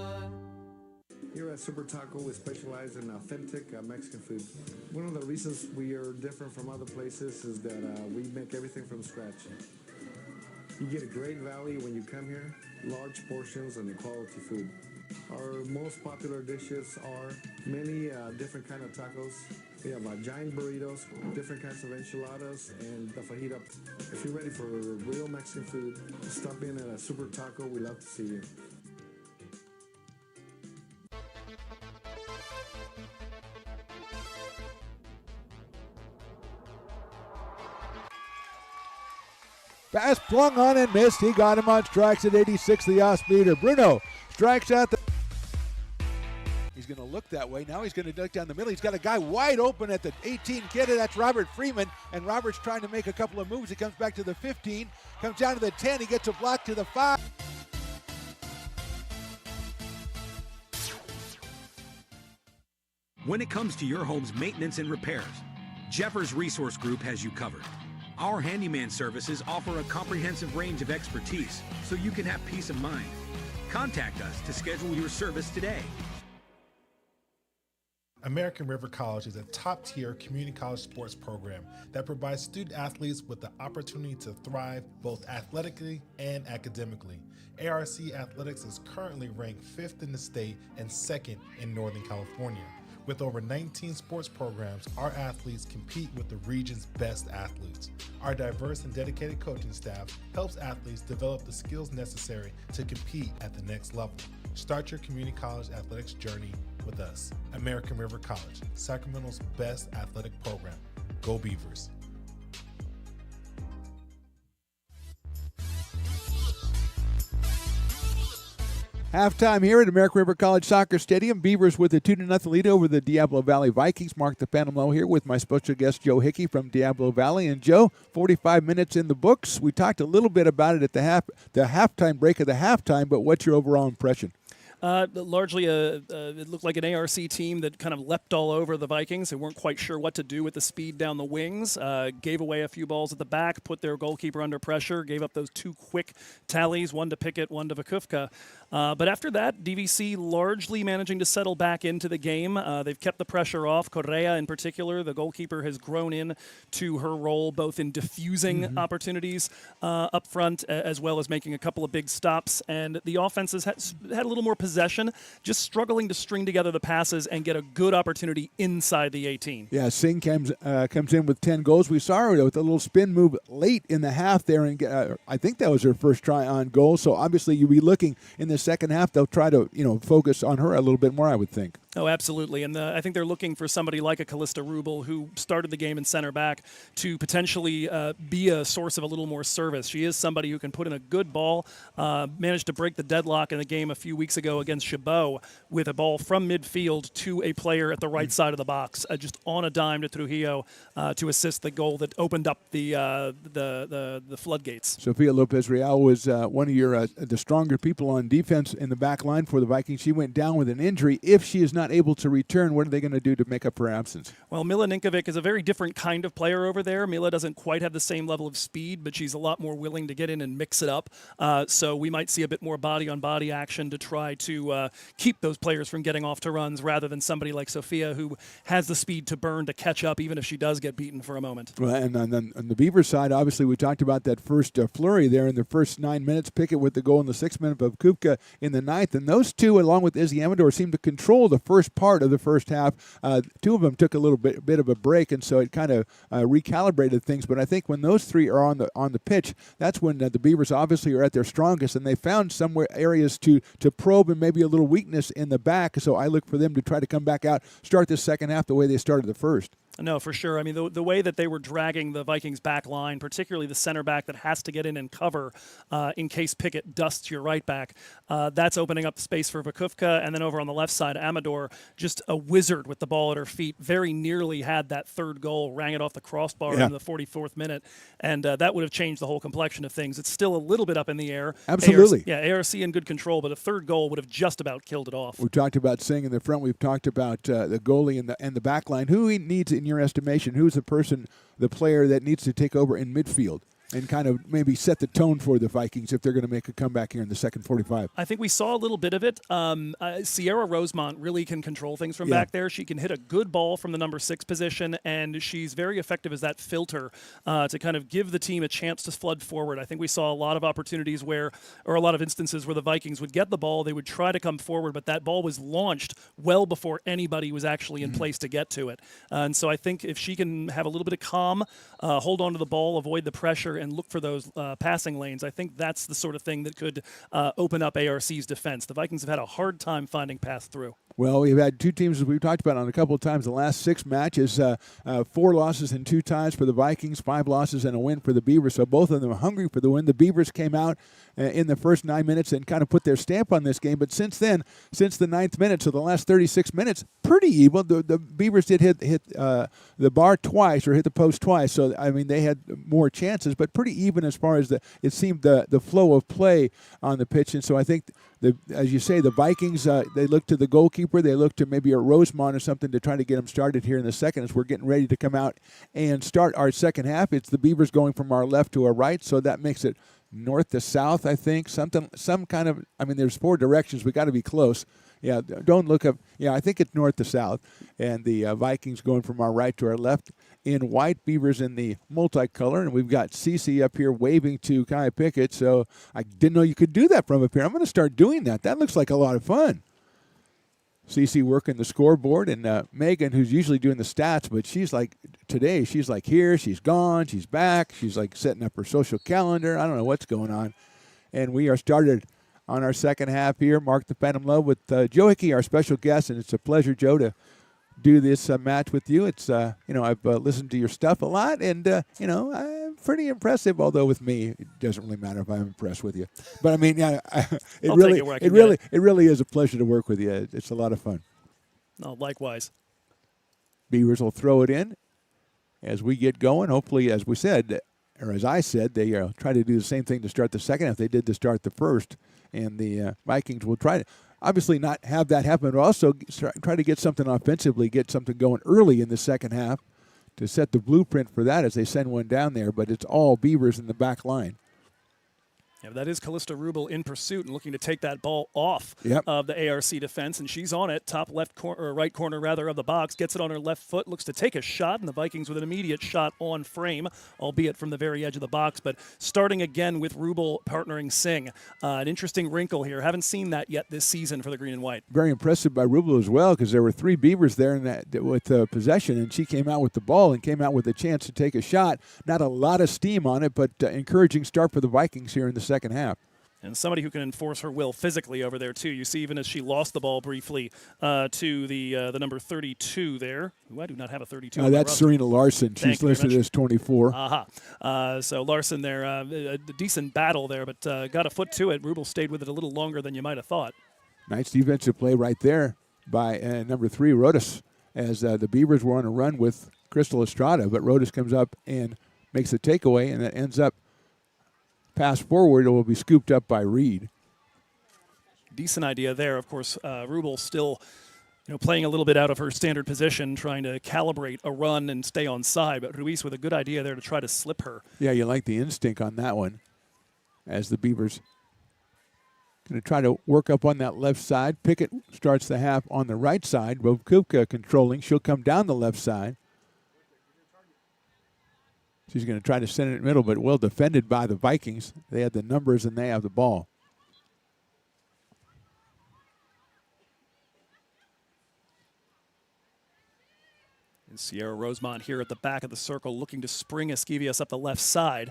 Here at Super Taco, we specialize in authentic Mexican food. One of the reasons we are different from other places is that we make everything from scratch. You get a great value when you come here, large portions and quality food. Our most popular dishes are many different kind of tacos. We have giant burritos, different kinds of enchiladas, and the fajita. If you're ready for real Mexican food, stop in at a Super Taco. We love to see you. Pass flung on and missed. He got him on strikes at 86, the off-speeder. Bruno strikes out the... He's going to look that way. Now he's going to look down the middle. He's got a guy wide open at the 18 kid. That's Robert Freeman. And Robert's trying to make a couple of moves. He comes back to the 15, comes down to the 10. He gets a block to the 5. When it comes to your home's maintenance and repairs, Jeffers Resource Group has you covered. Our handyman services offer a comprehensive range of expertise so you can have peace of mind. Contact us to schedule your service today. American River College is a top-tier community college sports program that provides student athletes with the opportunity to thrive both athletically and academically. ARC Athletics is currently ranked 5th in the state and 2nd in Northern California. With over 19 sports programs, our athletes compete with the region's best athletes. Our diverse and dedicated coaching staff helps athletes develop the skills necessary to compete at the next level. Start your community college athletics journey with us. American River College, Sacramento's best athletic program. Go Beavers. Halftime here at American River College Soccer Stadium. Beavers with a 2-0 lead over the Diablo Valley Vikings. Mark the Phantom Low here with my special guest, Joe Hickey from Diablo Valley. And Joe, 45 minutes in the books. We talked a little bit about it at the halftime break of the halftime, but what's your overall impression? Largely, it looked like an ARC team that kind of leapt all over the Vikings. They weren't quite sure what to do with the speed down the wings. Gave away a few balls at the back, put their goalkeeper under pressure, gave up those 2 quick tallies, one to Pickett, one to Vakufka. But after that, DVC largely managing to settle back into the game. They've kept the pressure off. Correa, in particular, the goalkeeper, has grown in to her role both in diffusing opportunities up front as well as making a couple of big stops. And the offense has had a little more possession, just struggling to string together the passes and get a good opportunity inside the 18. Yeah, Singh comes in with 10 goals. We saw her with a little spin move late in the half there, and I think that was her first try on goal. So obviously you'll be looking in the second half. They'll try to focus on her a little bit more, I would think. Oh, absolutely. And I think they're looking for somebody like a Callista Rubel, who started the game in center back, to potentially be a source of a little more service. She is somebody who can put in a good ball, managed to break the deadlock in the game a few weeks ago against Chabot with a ball from midfield to a player at the right side of the box, just on a dime to Trujillo to assist the goal that opened up the floodgates. Sofia Lopez Real was one of the stronger people on defense in the back line for the Vikings. She went down with an injury. If she is not able to return, what are they going to do to make up for her absence? Well, Mila Ninkovic is a very different kind of player over there. Mila doesn't quite have the same level of speed, but she's a lot more willing to get in and mix it up. So we might see a bit more body-on-body action to try to keep those players from getting off to runs, rather than somebody like Sophia who has the speed to burn to catch up even if she does get beaten for a moment. Well, and on the Beaver side, obviously we talked about that first flurry there in the first 9 minutes. Pickett with the goal in the 6th minute of Kupka in the 9th. And those two, along with Izzy Amador, seemed to control the first part of the first half. Two of them took a little bit of a break, and so it kind of recalibrated things. But I think when those three are on the pitch, that's when the Beavers obviously are at their strongest, and they found somewhere areas to probe and maybe a little weakness in the back. So I look for them to try to come back out, start the second half the way they started the first. No, for sure. I mean, the way that they were dragging the Vikings back line, particularly the center back that has to get in and cover in case Pickett dusts your right back, that's opening up space for Vakufka. And then over on the left side, Amador, just a wizard with the ball at her feet, very nearly had that third goal, rang it off the crossbar in the 44th minute. And that would have changed the whole complexion of things. It's still a little bit up in the air. Absolutely. ARC in good control, but a third goal would have just about killed it off. We've talked about Singh in the front. We've talked about the goalie and the back line. Who he needs, in your estimation, who's the player that needs to take over in midfield? and kind of maybe set the tone for the Vikings if they're going to make a comeback here in the second 45. I think we saw a little bit of it. Sierra Rosemont really can control things from back there. She can hit a good ball from the number 6 position, and she's very effective as that filter to kind of give the team a chance to flood forward. I think we saw a lot of opportunities or a lot of instances where the Vikings would get the ball, they would try to come forward, but that ball was launched well before anybody was actually in place to get to it. And so I think if she can have a little bit of calm, hold on to the ball, avoid the pressure, and look for those passing lanes, I think that's the sort of thing that could open up ARC's defense. The Vikings have had a hard time finding paths through. Well, we've had two teams, as we've talked about on a couple of times, the last 6 matches, 4 losses and 2 ties for the Vikings, 5 losses and a win for the Beavers. So both of them are hungry for the win. The Beavers came out in the first 9 minutes and kind of put their stamp on this game. But since then, since the 9th minute, so the last 36 minutes, pretty even. The Beavers did hit the bar twice or hit the post twice. So, I mean, they had more chances, but pretty even as far as it seemed the flow of play on the pitch. And so I think, as you say, the Vikings, they look to the goalkeeper. They look to maybe a Rosemont or something to try to get them started here in the second as we're getting ready to come out and start our second half. It's the Beavers going from our left to our right, so that makes it north to south, I think. Some kind of, I mean, there's 4 directions. We got to be close. Yeah, don't look up. Yeah, I think it's north to south. And the Vikings going from our right to our left in white, Beavers in the multicolor. And we've got Cece up here waving to Kai Pickett. So I didn't know you could do that from up here. I'm going to start doing that. That looks like a lot of fun. Cece working the scoreboard, and Megan, who's usually doing the stats, but she's like, today, she's like here, she's gone, she's back. She's like setting up her social calendar. I don't know what's going on. And we are started on our second half here. Mark the Phantom Love with Joe Hickey, our special guest, and it's a pleasure, Joe, to do this match with you. It's, I've listened to your stuff a lot, and, I'm pretty impressive, although with me, it doesn't really matter if I'm impressed with you. But, I mean, yeah, it really is a pleasure to work with you. It's a lot of fun. No, likewise. Beavers will throw it in as we get going. Hopefully, as we said, or as I said, they try to do the same thing to start the second half they did to start the first. And the Vikings will try to obviously not have that happen, but also try to get something offensively, get something going early in the second half to set the blueprint for that as they send one down there. But it's all Beavers in the back line. Yeah, that is Callista Rubel in pursuit and looking to take that ball off of the ARC defense, and she's on it, top left or right corner rather of the box, gets it on her left foot, looks to take a shot, and the Vikings with an immediate shot on frame, albeit from the very edge of the box. But starting again with Rubel partnering Singh, an interesting wrinkle here. Haven't seen that yet this season for the green and white. Very impressive by Rubel as well, because there were 3 Beavers there in that with possession, and she came out with the ball and came out with a chance to take a shot. Not a lot of steam on it, but encouraging start for the Vikings here in the second half. And somebody who can enforce her will physically over there, too. You see, even as she lost the ball briefly to the number 32 there. Ooh, I do not have a 32. That's Serena Larson. She's listed as 24. So Larson there, a decent battle there, but got a foot to it. Rubel stayed with it a little longer than you might have thought. Nice defensive play right there by number 3, Rodas, as the Beavers were on a run with Crystal Estrada. But Rodas comes up and makes the takeaway, and that ends up pass forward. It will be scooped up by Reed. Decent idea there. Of course, Rubel still playing a little bit out of her standard position, trying to calibrate a run and stay on side. But Ruiz with a good idea there to try to slip her. Yeah, you like the instinct on that one. As the Beavers going to try to work up on that left side. Pickett starts the half on the right side. Bobkupka controlling. She'll come down the left side. She's going to try to send it in the middle, but well defended by the Vikings. They had the numbers and they have the ball. And Sierra Rosemont here at the back of the circle looking to spring Esquivias up the left side.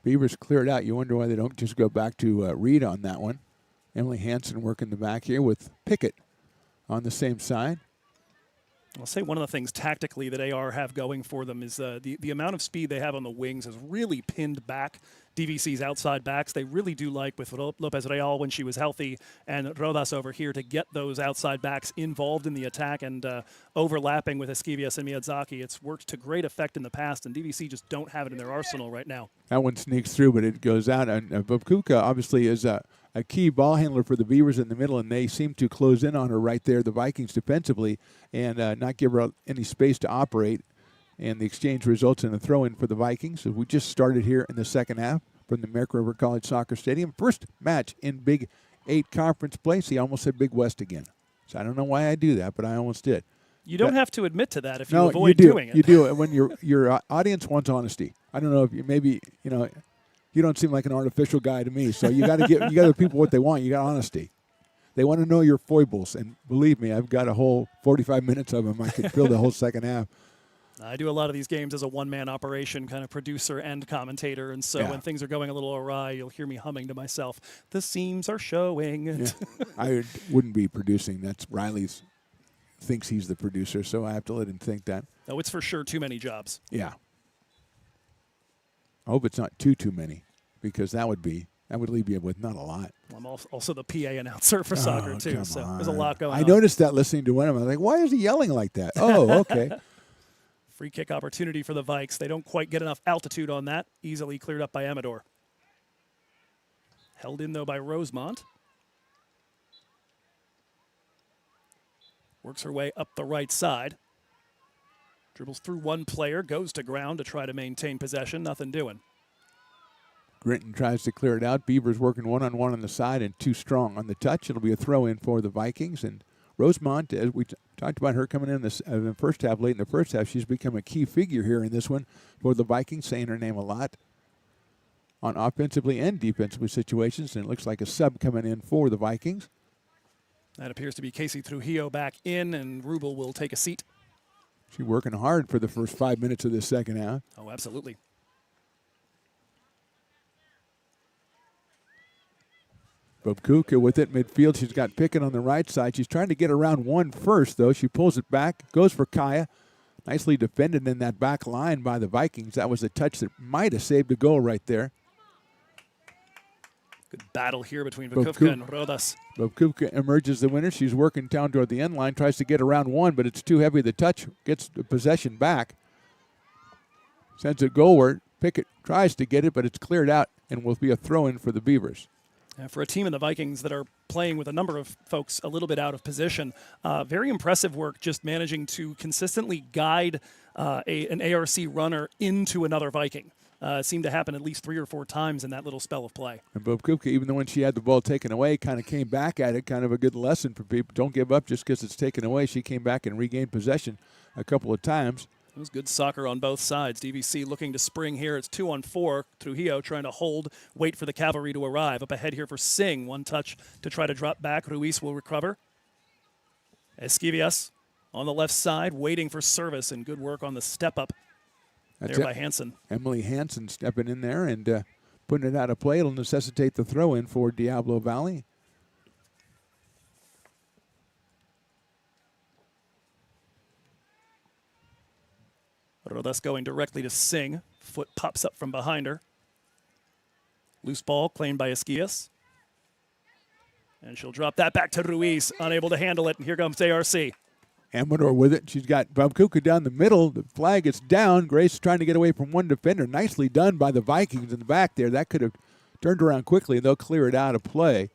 Beavers cleared out. You wonder why they don't just go back to Reed on that one. Emily Hansen working the back here with Pickett on the same side. I'll say one of the things tactically that AR have going for them is the amount of speed they have on the wings has really pinned back DVC's outside backs. They really do like with Lopez Real when she was healthy and Rodas over here to get those outside backs involved in the attack and overlapping with Esquivias and Miyazaki. It's worked to great effect in the past, and DVC just don't have it in their arsenal right now. That one sneaks through, but it goes out. And Bobkupka obviously is a key ball handler for the Beavers in the middle, and they seem to close in on her right there, the Vikings defensively, and not give her any space to operate. And the exchange results in a throw-in for the Vikings. So we just started here in the second half from the Merrick River College Soccer Stadium. First match in Big 8 conference play. See, I almost said Big West again. So I don't know why I do that, but I almost did. You don't have to admit to that if you No, avoid you do. doing it. You do. When your audience wants honesty. I don't know if you maybe, you don't seem like an artificial guy to me. So you got to give the people what they want. You got honesty. They want to know your foibles, and believe me, I've got a whole 45 minutes of them. I could fill the whole second half. I do a lot of these games as a one-man operation, kind of producer and commentator, and so when things are going a little awry, you'll hear me humming to myself, "The seams are showing." Yeah. I wouldn't be producing. That's Riley's thinks he's the producer, so I have to let him think that. No, it's for sure too many jobs. Yeah. I hope it's not too many, because that would leave you with not a lot. I'm also the PA announcer for soccer, too, so there's a lot going on. I noticed that listening to one of them. I was like, why is he yelling like that? Oh, okay. Free kick opportunity for the Vikes. They don't quite get enough altitude on that. Easily cleared up by Amador. Held in, though, by Rosemont. Works her way up the right side. Dribbles through one player, goes to ground to try to maintain possession. Nothing doing. Grinton tries to clear it out. Beavers working one-on-one on the side and too strong on the touch. It'll be a throw-in for the Vikings. And Rosemont, as we talked about her coming in the first half, late in the first half, she's become a key figure here in this one for the Vikings, saying her name a lot on offensively and defensively situations. And it looks like a sub coming in for the Vikings. That appears to be Casey Trujillo back in, and Rubel will take a seat. She's working hard for the first 5 minutes of this second half. Oh, absolutely. Bobkuka with it midfield. She's got Pickett on the right side. She's trying to get around one first, though. She pulls it back, goes for Kaya. Nicely defended in that back line by the Vikings. That was a touch that might have saved a goal right there. Good battle here between Vakufka and Rodas. Bobkuka emerges the winner. She's working down toward the end line, tries to get around one, but it's too heavy. The touch gets the possession back. Sends it goalward. Pickett tries to get it, but it's cleared out and will be a throw-in for the Beavers. For a team in the Vikings that are playing with a number of folks a little bit out of position, very impressive work just managing to consistently guide an ARC runner into another Viking. It seemed to happen at least 3 or 4 times in that little spell of play. And Bobkuka, even though when she had the ball taken away, kind of came back at it, kind of a good lesson for people. Don't give up just because it's taken away. She came back and regained possession a couple of times. It was good soccer on both sides. DVC looking to spring here. It's 2-on-4. Trujillo trying to hold, wait for the cavalry to arrive. Up ahead here for Singh. One touch to try to drop back. Ruiz will recover. Esquivias on the left side, waiting for service, and good work on the step-up there by Hansen. Emily Hansen stepping in there and putting it out of play. It'll necessitate the throw-in for Diablo Valley. Rodas going directly to Singh. Foot pops up from behind her. Loose ball claimed by Esquias. And she'll drop that back to Ruiz, unable to handle it. And here comes ARC. Amador with it. She's got Bobkuka down the middle. The flag is down. Grace trying to get away from one defender. Nicely done by the Vikings in the back there. That could have turned around quickly, and they'll clear it out of play.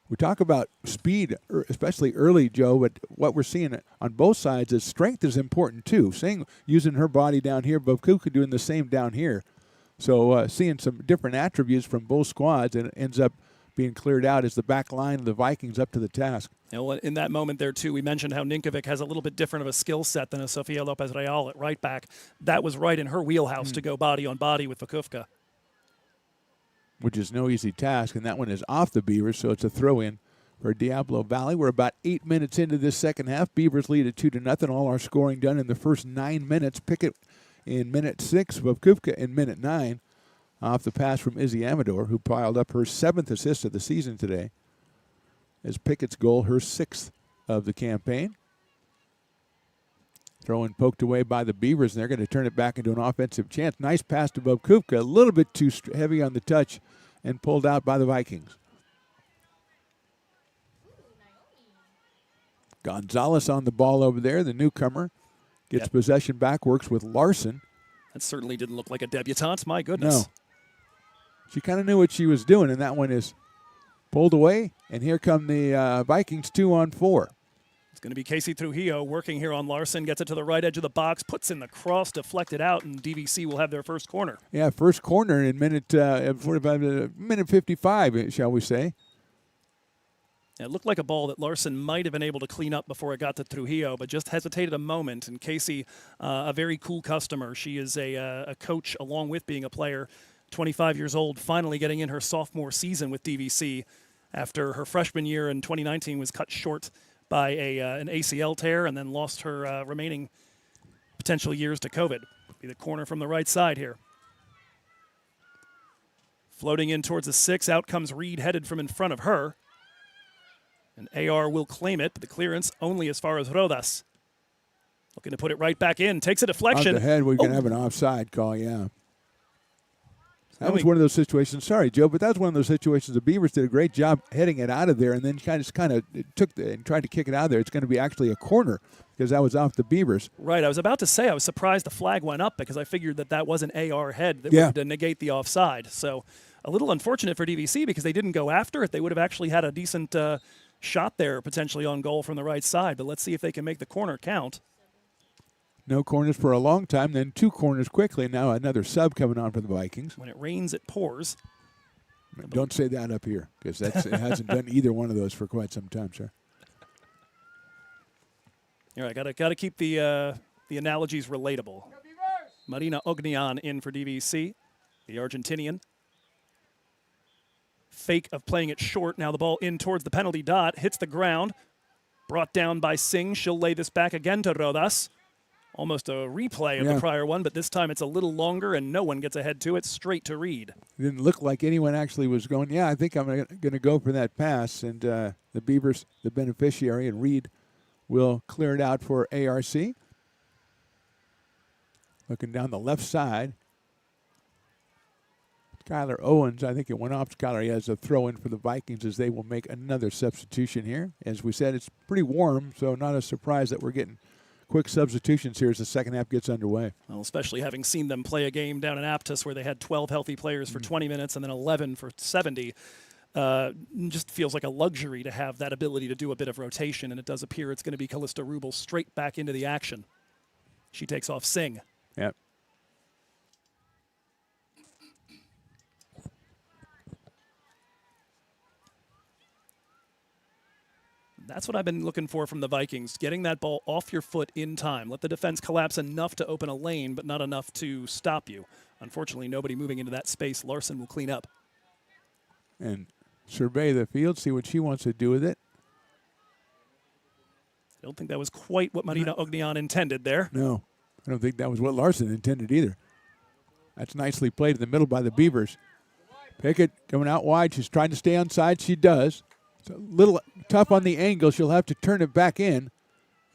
We talk about speed, especially early, Joe, but what we're seeing on both sides is strength is important too. Seeing using her body down here, Bobkuka doing the same down here. So seeing some different attributes from both squads, and it ends up being cleared out as the back line of the Vikings up to the task. You know, in that moment there, too, we mentioned how Ninkovic has a little bit different of a skill set than a Sofia Lopez Real at right back. That was right in her wheelhouse to go body on body with Vakufka. Which is no easy task, and that one is off the Beavers, so it's a throw-in for Diablo Valley. We're about 8 minutes into this second half. Beavers lead at 2-0. All our scoring done in the first 9 minutes. Pickett in minute 6, Vakufka in minute 9. Off the pass from Izzy Amador, who piled up her 7th assist of the season today. As Pickett's goal, her 6th of the campaign. Throw-in poked away by the Beavers, and they're going to turn it back into an offensive chance. Nice pass to Bobkuka, a little bit too heavy on the touch, and pulled out by the Vikings. Gonzalez on the ball over there, the newcomer. Gets possession back, works with Larson. That certainly didn't look like a debutante, my goodness. No. She kind of knew what she was doing, and that one is pulled away, and here come the Vikings 2-on-4. It's going to be Casey Trujillo working here on Larson. Gets it to the right edge of the box, puts in the cross, deflected out, and DVC will have their first corner. Yeah, first corner in minute 55, shall we say. It looked like a ball that Larson might have been able to clean up before it got to Trujillo, but just hesitated a moment. And Casey, a very cool customer. She is a coach along with being a player, 25 years old, finally getting in her sophomore season with DVC after her freshman year in 2019 was cut short by an ACL tear and then lost her remaining potential years to COVID. Be the corner from the right side here. Floating in towards the 6, out comes Reed, headed from in front of her. And AR will claim it, but the clearance only as far as Rodas. Looking to put it right back in. Takes a deflection. Off the head, we can have an offside call, yeah. That was one of those situations. Sorry, Joe, but that was one of those situations. The Beavers did a great job heading it out of there, and then kind of took and tried to kick it out of there. It's going to be actually a corner because that was off the Beavers. Right. I was about to say I was surprised the flag went up because I figured that was an AR head that would negate the offside. So a little unfortunate for DVC because they didn't go after it. They would have actually had a decent shot there potentially on goal from the right side. But let's see if they can make the corner count. No corners for a long time, then 2 corners quickly. Now another sub coming on for the Vikings. When it rains, it pours. Don't say that up here because it hasn't done either one of those for quite some time, sir. All right, got to keep the analogies relatable. Marina Ognian in for DVC, the Argentinian. Fake of playing it short. Now the ball in towards the penalty dot. Hits the ground. Brought down by Singh. She'll lay this back again to Rodas. Almost a replay of the prior one, but this time it's a little longer and no one gets ahead to it. Straight to Reed. It didn't look like anyone actually was going, I think I'm going to go for that pass. And the Beavers, the beneficiary, and Reed will clear it out for ARC. Looking down the left side. Skylar Owens, I think it went off. Skylar, he has a throw in for the Vikings as they will make another substitution here. As we said, it's pretty warm, so not a surprise that we're getting quick substitutions here as the second half gets underway. Well, especially having seen them play a game down in Aptos where they had 12 healthy players for 20 minutes and then 11 for 70. Just feels like a luxury to have that ability to do a bit of rotation, and it does appear it's going to be Callista Rubel straight back into the action. She takes off Singh. Yep. That's what I've been looking for from the Vikings, getting that ball off your foot in time. Let the defense collapse enough to open a lane, but not enough to stop you. Unfortunately, nobody moving into that space. Larson will clean up. And survey the field, see what she wants to do with it. I don't think that was quite what Marina Ognian intended there. No, I don't think that was what Larson intended either. That's nicely played in the middle by the Beavers. Pickett coming out wide. She's trying to stay onside. She does. It's a little tough on the angle. She'll have to turn it back in.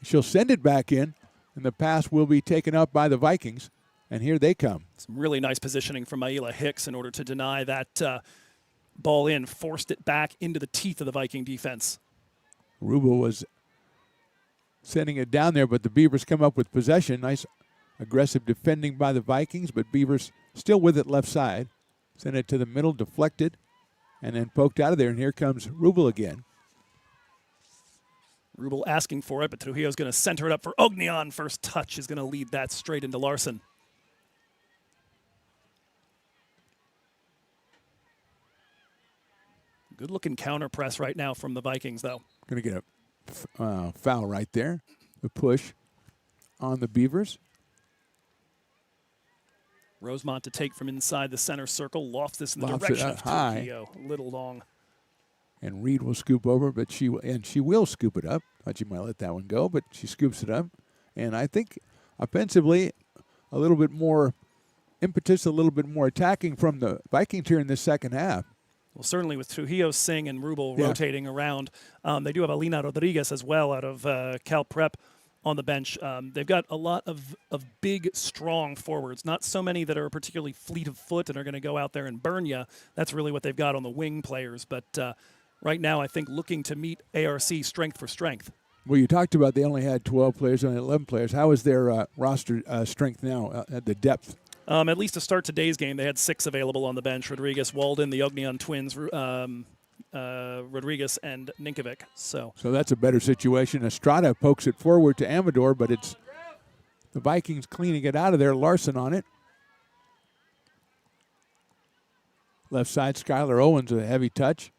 She'll send it back in, and the pass will be taken up by the Vikings. And here they come. Some really nice positioning from Maila Hicks in order to deny that ball in. Forced it back into the teeth of the Viking defense. Rubel was sending it down there, but the Beavers come up with possession. Nice aggressive defending by the Vikings, but Beavers still with it left side. Send it to the middle, deflected, and then poked out of there. And here comes Rubel again. Rubel asking for it, but Trujillo's going to center it up for Ognian. First touch is going to lead that straight into Larson. Good-looking counter press right now from the Vikings, though. Going to get a foul right there. The push on the Beavers. Rosemont to take from inside the center circle. Lofts this in the Lofts direction it of high. Trujillo. A little long. And Reed will scoop over, but she will scoop it up. Thought she might let that one go, but she scoops it up. And I think offensively, a little bit more impetus, a little bit more attacking from the Vikings here in the second half. Well, certainly with Trujillo, Singh, and Rubel rotating around. They do have Alina Rodriguez as well out of Cal Prep on the bench. They've got a lot of big, strong forwards. Not so many that are particularly fleet of foot and are going to go out there and burn you. That's really what they've got on the wing players. But right now, I think looking to meet ARC strength for strength. Well, you talked about they only had 12 players, only 11 players. How is their roster strength now at the depth? At least to start today's game, they had 6 available on the bench. Rodriguez, Walden, the Ognian twins, Rodriguez and Ninkovic. So that's a better situation. Estrada pokes it forward to Amador, but it's the Vikings cleaning it out of there. Larson on it. Left side, Skylar Owens with a heavy touch.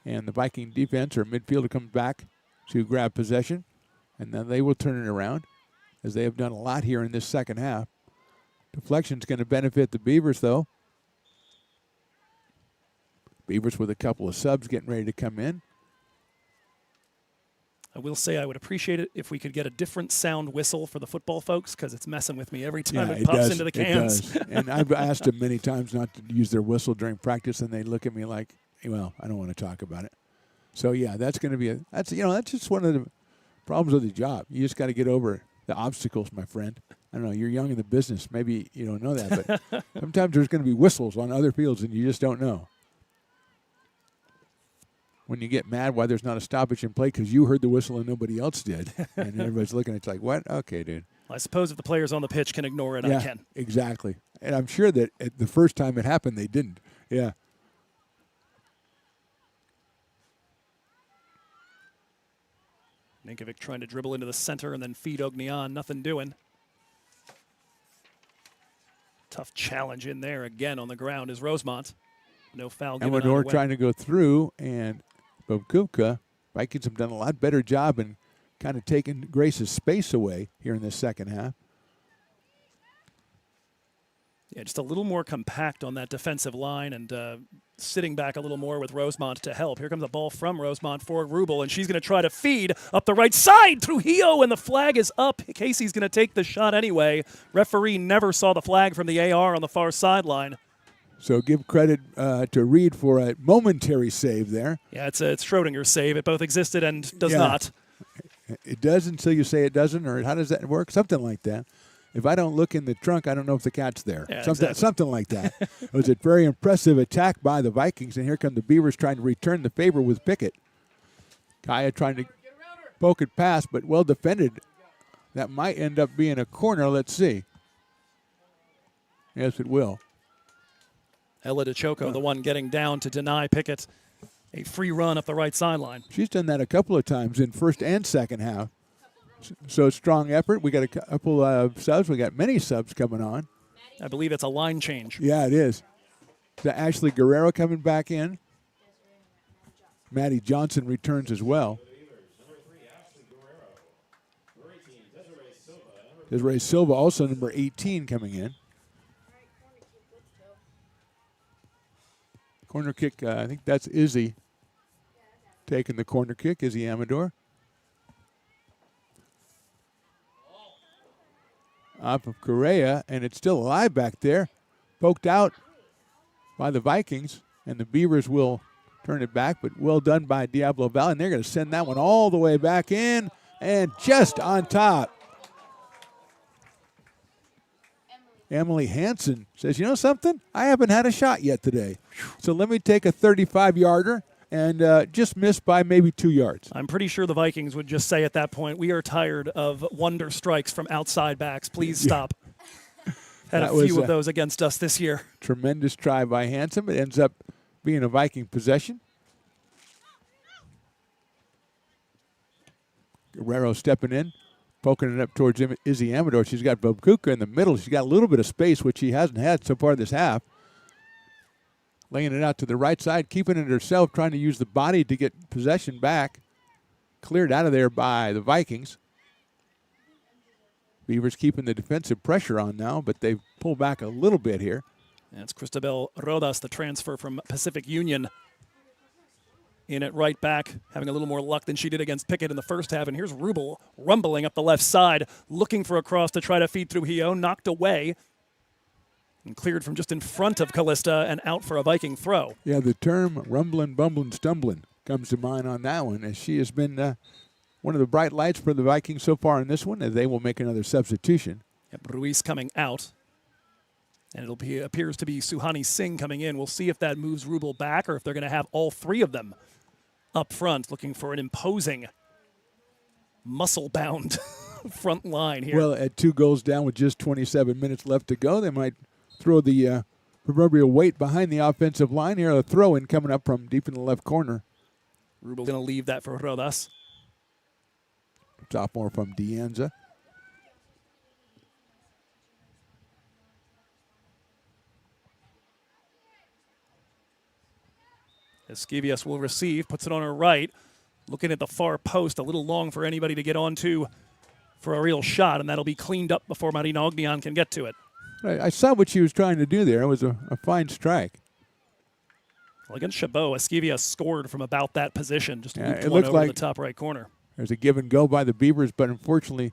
And the Viking defense or midfielder comes back to grab possession. And then they will turn it around, as they have done a lot here in this second half. Deflection's going to benefit the Beavers, though. Beavers with a couple of subs getting ready to come in. I will say I would appreciate it if we could get a different sound whistle for the football folks, because it's messing with me every time it pops does. into the cans. It does. And I've asked them many times not to use their whistle during practice, and they look at me like, well, I don't want to talk about it. So, yeah, that's going to be that's just one of the problems of the job. You just got to get over the obstacles, my friend. I don't know, you're young in the business. Maybe you don't know that, but sometimes there's going to be whistles on other fields, and you just don't know. When you get mad why there's not a stoppage in play because you heard the whistle and nobody else did. And everybody's looking, it's like, what? Okay, dude. I suppose if the players on the pitch can ignore it, Yeah, I can. Exactly. And I'm sure that at the first time it happened, they didn't. Yeah. Ninkovic trying to dribble into the center and then feed Ognian. Nothing doing. Tough challenge in there again on the ground is Rosemont. No foul given Amador either way. trying to go through, and Bobkupka, Vikings have done a lot better job in kind of taking Grace's space away here in this second half. Yeah, just a little more compact on that defensive line and sitting back a little more with Rosemont to help. Here comes a ball from Rosemont for Rubel, and she's going to try to feed up the right side. Trujillo, and the flag is up. Casey's going to take the shot anyway. Referee never saw the flag from the AR on the far sideline. So give credit to Reed for a momentary save there. Yeah, it's Schrodinger's save. It both existed and does Yeah. not. It does until you say it doesn't, or how does that work? Something like that. If I don't look in the trunk, I don't know if the cat's there. Yeah, Something like that. It was a very impressive attack by the Vikings, and here come the Beavers trying to return the favor with Pickett. Kaya trying to poke it past, but well defended. That might end up being a corner. Let's see. Yes, it will. Ella DeChoco, the one getting down to deny Pickett a free run up the right sideline. She's done that a couple of times in first and second half. So strong effort. We got a couple of subs. We got many subs coming on. I believe it's a line change. Yeah, it is. The Ashley Guerrero coming back in. Maddie Johnson returns as well. Desiree Silva, also number 18, coming in. Corner kick, I think that's Izzy taking the corner kick, Izzy Amador. Off of Correa, and it's still alive back there. Poked out by the Vikings, and the Beavers will turn it back, but well done by Diablo Valley, and they're going to send that one all the way back in, and just on top. Emily Hansen says, you know something? I haven't had a shot yet today. So let me take a 35-yarder and just missed by maybe 2 yards. I'm pretty sure the Vikings would just say at that point, we are tired of wonder strikes from outside backs. Please stop. Had a few of those against us this year. Tremendous try by Hansen. It ends up being a Viking possession. Guerrero stepping in, poking it up towards Izzy Amador. She's got Bobkuka in the middle. She's got a little bit of space, which she hasn't had so far this half. Laying it out to the right side, keeping it herself, trying to use the body to get possession back. Cleared out of there by the Vikings. Beavers keeping the defensive pressure on now, but they've pulled back a little bit here. That's Cristabel Rodas, the transfer from Pacific Union. In at right back, having a little more luck than she did against Pickett in the first half. And here's Rubel rumbling up the left side, looking for a cross to try to feed through Hio, knocked away. And cleared from just in front of Callista and out for a Viking throw. Yeah, the term rumbling, bumbling, stumbling comes to mind on that one, as she has been one of the bright lights for the Vikings so far in this one, as they will make another substitution. Yep, Ruiz coming out. And appears to be Suhani Singh coming in. We'll see if that moves Rubel back or if they're going to have all three of them up front, looking for an imposing, muscle-bound front line here. Well, at 2 goals down with just 27 minutes left to go, they might throw the proverbial weight behind the offensive line here. A throw-in coming up from deep in the left corner. Rubel's going to leave that for Rodas. Sophomore from Dianza. Esquivias will receive, puts it on her right. Looking at the far post, a little long for anybody to get onto for a real shot, and that'll be cleaned up before Marina Ognian can get to it. I saw what she was trying to do there. It was a fine strike. Well, against Chabot, Esquivias scored from about that position, just looped it one looked over like the top right corner. There's a give and go by the Beavers, but unfortunately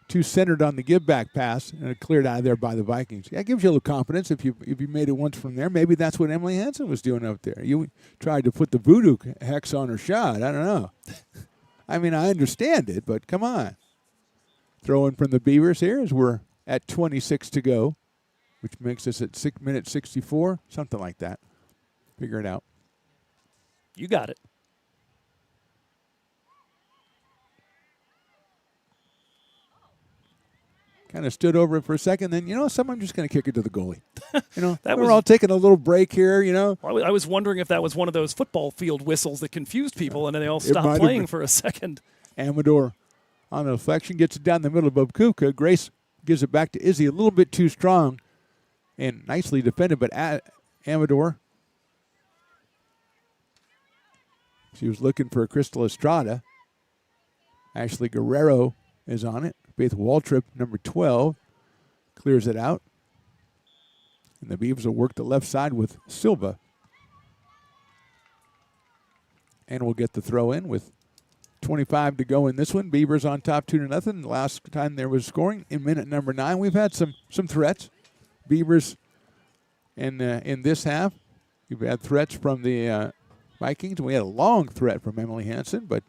too centered on the give back pass, and it cleared out of there by the Vikings. Yeah, it gives you a little confidence if you made it once from there. Maybe that's what Emily Hansen was doing up there. You tried to put the voodoo hex on her shot. I don't know. I mean, I understand it, but come on. Throw in from the Beavers here as we're at 26 to go, which makes us at 6 minutes 64, something like that. Figure it out. You got it. Kind of stood over it for a second, then, I'm just going to kick it to the goalie. That we're was all taking a little break here, I was wondering if that was one of those football field whistles that confused people, and then they all stopped playing for a second. Amador on the deflection, gets it down the middle of Bobkuka. Grace gives it back to Izzy, a little bit too strong and nicely defended, but Amador, she was looking for Crystal Estrada. Ashley Guerrero is on it. Faith Waltrip, number 12, clears it out. And the Beavers will work the left side with Silva. And we'll get the throw in with 25 to go in this one. Beavers on top 2-0. Last time there was scoring in minute number 9. We've had some threats. Beavers in this half. We've had threats from the Vikings. We had a long threat from Emily Hansen, but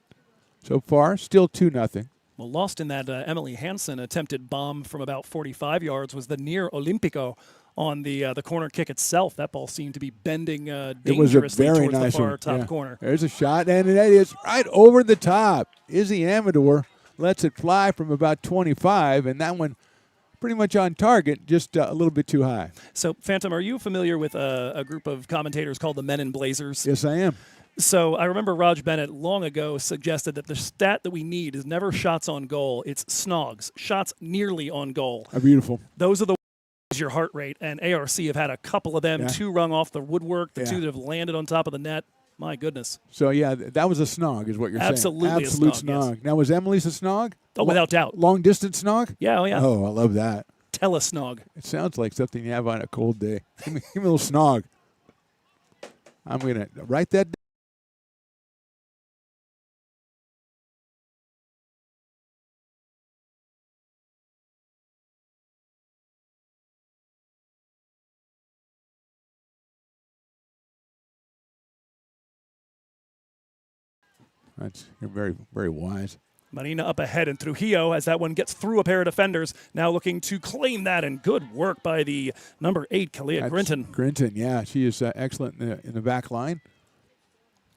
so far still 2-0. Well, lost in that Emily Hansen attempted bomb from about 45 yards was the near Olympico on the corner kick itself. That ball seemed to be bending dangerously towards the far top corner. There's a shot, and it is right over the top. Izzy Amador lets it fly from about 25, and that one pretty much on target, just a little bit too high. So, Phantom, are you familiar with a group of commentators called the Men in Blazers? Yes, I am. So I remember Raj Bennett long ago suggested that the stat that we need is never shots on goal. It's SNOGs, shots nearly on goal. Beautiful. Those are the your heart rate, and ARC have had a couple of them, 2 rung off the woodwork, the 2 that have landed on top of the net. My goodness. So, yeah, that was a snog is what you're saying. Absolute snog. Yes. Now, was Emily's a snog? Oh, without doubt. Long-distance snog? Yeah, oh, yeah. Oh, I love that. Telesnog. It sounds like something you have on a cold day. Give me a little snog. I'm going to write that down. You're very, very wise. Marina up ahead, and Trujillo, as that one gets through a pair of defenders, now looking to claim that, and good work by the number 8, Kalia Grinton. Grinton, yeah, she is excellent in the back line.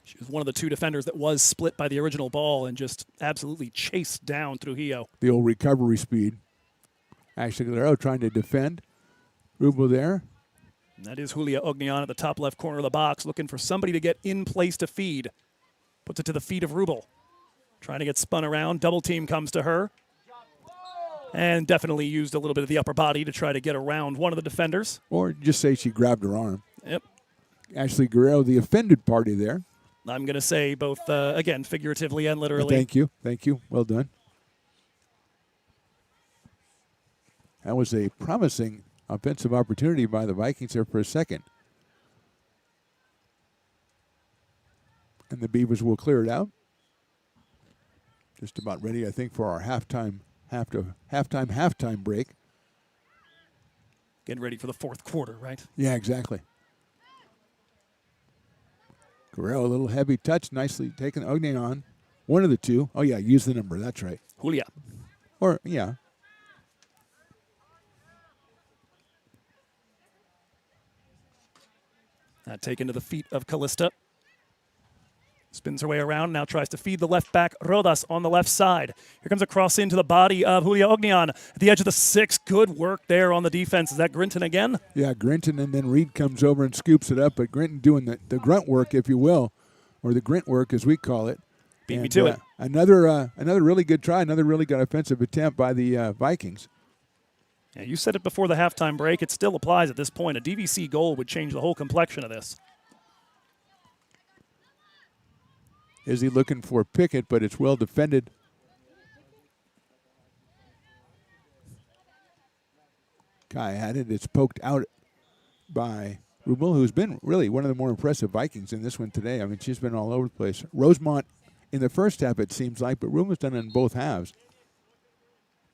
She was one of the 2 defenders that was split by the original ball and just absolutely chased down Trujillo. The old recovery speed. Ashley Guerrero trying to defend. Rubel there. And that is Julia Ognian at the top left corner of the box, looking for somebody to get in place to feed. Puts it to the feet of Rubel. Trying to get spun around. Double team comes to her. And definitely used a little bit of the upper body to try to get around one of the defenders. Or just say she grabbed her arm. Yep. Ashley Guerrero, the offended party there. I'm going to say both, again, figuratively and literally. Thank you. Thank you. Well done. That was a promising offensive opportunity by the Vikings there for a second. And the Beavers will clear it out. Just about ready, I think, for our halftime break. Getting ready for the 4th quarter, right? Yeah, exactly. Guerrero, a little heavy touch, nicely taken. Ognian, one of the 2. Oh, yeah, use the number. That's right. Julia. Or, yeah. Taken to the feet of Callista. Spins her way around, now tries to feed the left back, Rodas on the left side. Here comes a cross into the body of Julia Ognian at the edge of the 6. Good work there on the defense. Is that Grinton again? Yeah, Grinton, and then Reed comes over and scoops it up, but Grinton doing the grunt work, if you will, or the grunt work as we call it. Beat me to it. Another really good try, another really good offensive attempt by the Vikings. Yeah, you said it before the halftime break. It still applies at this point. A DVC goal would change the whole complexion of this. Is he looking for Pickett, but it's well defended. Guy had it. It's poked out by Rubel, who's been really one of the more impressive Vikings in this one today. I mean, she's been all over the place. Rosemont in the first half, it seems like, but Rubel's done it in both halves.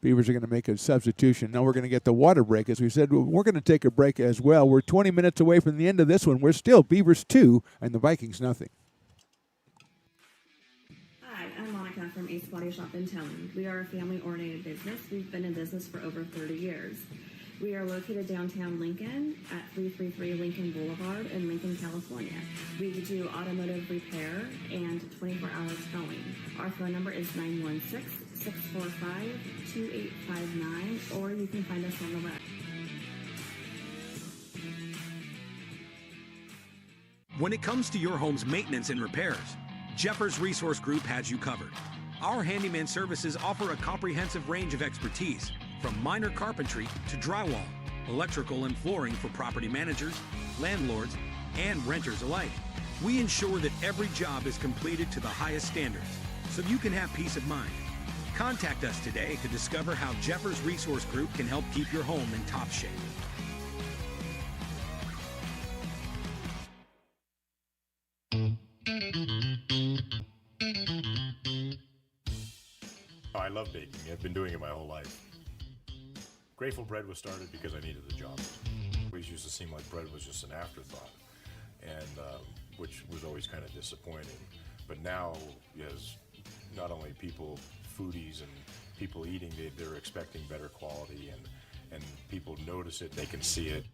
Beavers are going to make a substitution. Now we're going to get the water break. As we said, we're going to take a break as well. We're 20 minutes away from the end of this one. We're still Beavers 2 and the Vikings nothing. Hi, I'm Monica from Ace Body Shop in Telling. We are a family-oriented business. We've been in business for over 30 years. We are located downtown Lincoln at 333 Lincoln Boulevard in Lincoln, California. We do automotive repair and 24-hour towing. Our phone number is 916-645-2859, or you can find us on the web. When it comes to your home's maintenance and repairs, Jeffers Resource Group has you covered. Our handyman services offer a comprehensive range of expertise, from minor carpentry to drywall, electrical and flooring for property managers, landlords, and renters alike. We ensure that every job is completed to the highest standards, so you can have peace of mind. Contact us today to discover how Jeffers Resource Group can help keep your home in top shape. I love baking. I've been doing it my whole life. Grateful Bread was started because I needed a job. It always used to seem like bread was just an afterthought, and which was always kind of disappointing. But now, as not only people, foodies and people eating, they're expecting better quality, and people notice it, they can see it.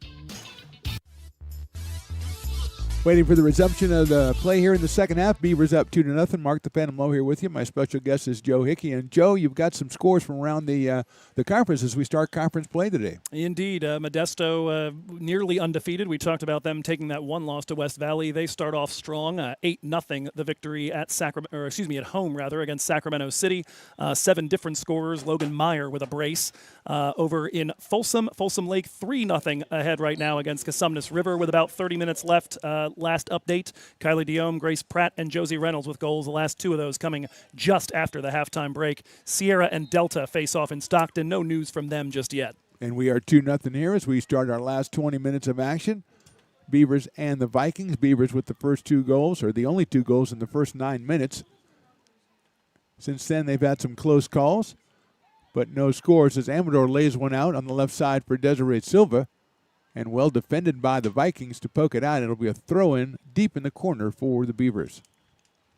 Waiting for the resumption of the play here in the second half. Beavers up 2-0. Mark the Phantom Low here with you. My special guest is Joe Hickey. And, Joe, you've got some scores from around the conference as we start conference play today. Indeed. Modesto nearly undefeated. We talked about them taking that one loss to West Valley. They start off strong, 8-0, the victory at at home against Sacramento City. 7 different scorers. Logan Meyer with a brace. Over in Folsom Lake, 3-0 ahead right now against Cosumnes River with about 30 minutes left. Last update, Kylie Diome, Grace Pratt, and Josie Reynolds with goals. The last 2 of those coming just after the halftime break. Sierra and Delta face off in Stockton. No news from them just yet. And we are 2-0 here as we start our last 20 minutes of action. Beavers and the Vikings. Beavers with the first 2 goals, or the only 2 goals in the first 9 minutes. Since then, they've had some close calls, but no scores as Amador lays one out on the left side for Desiree Silva. And well defended by the Vikings to poke it out. It'll be a throw-in deep in the corner for the Beavers.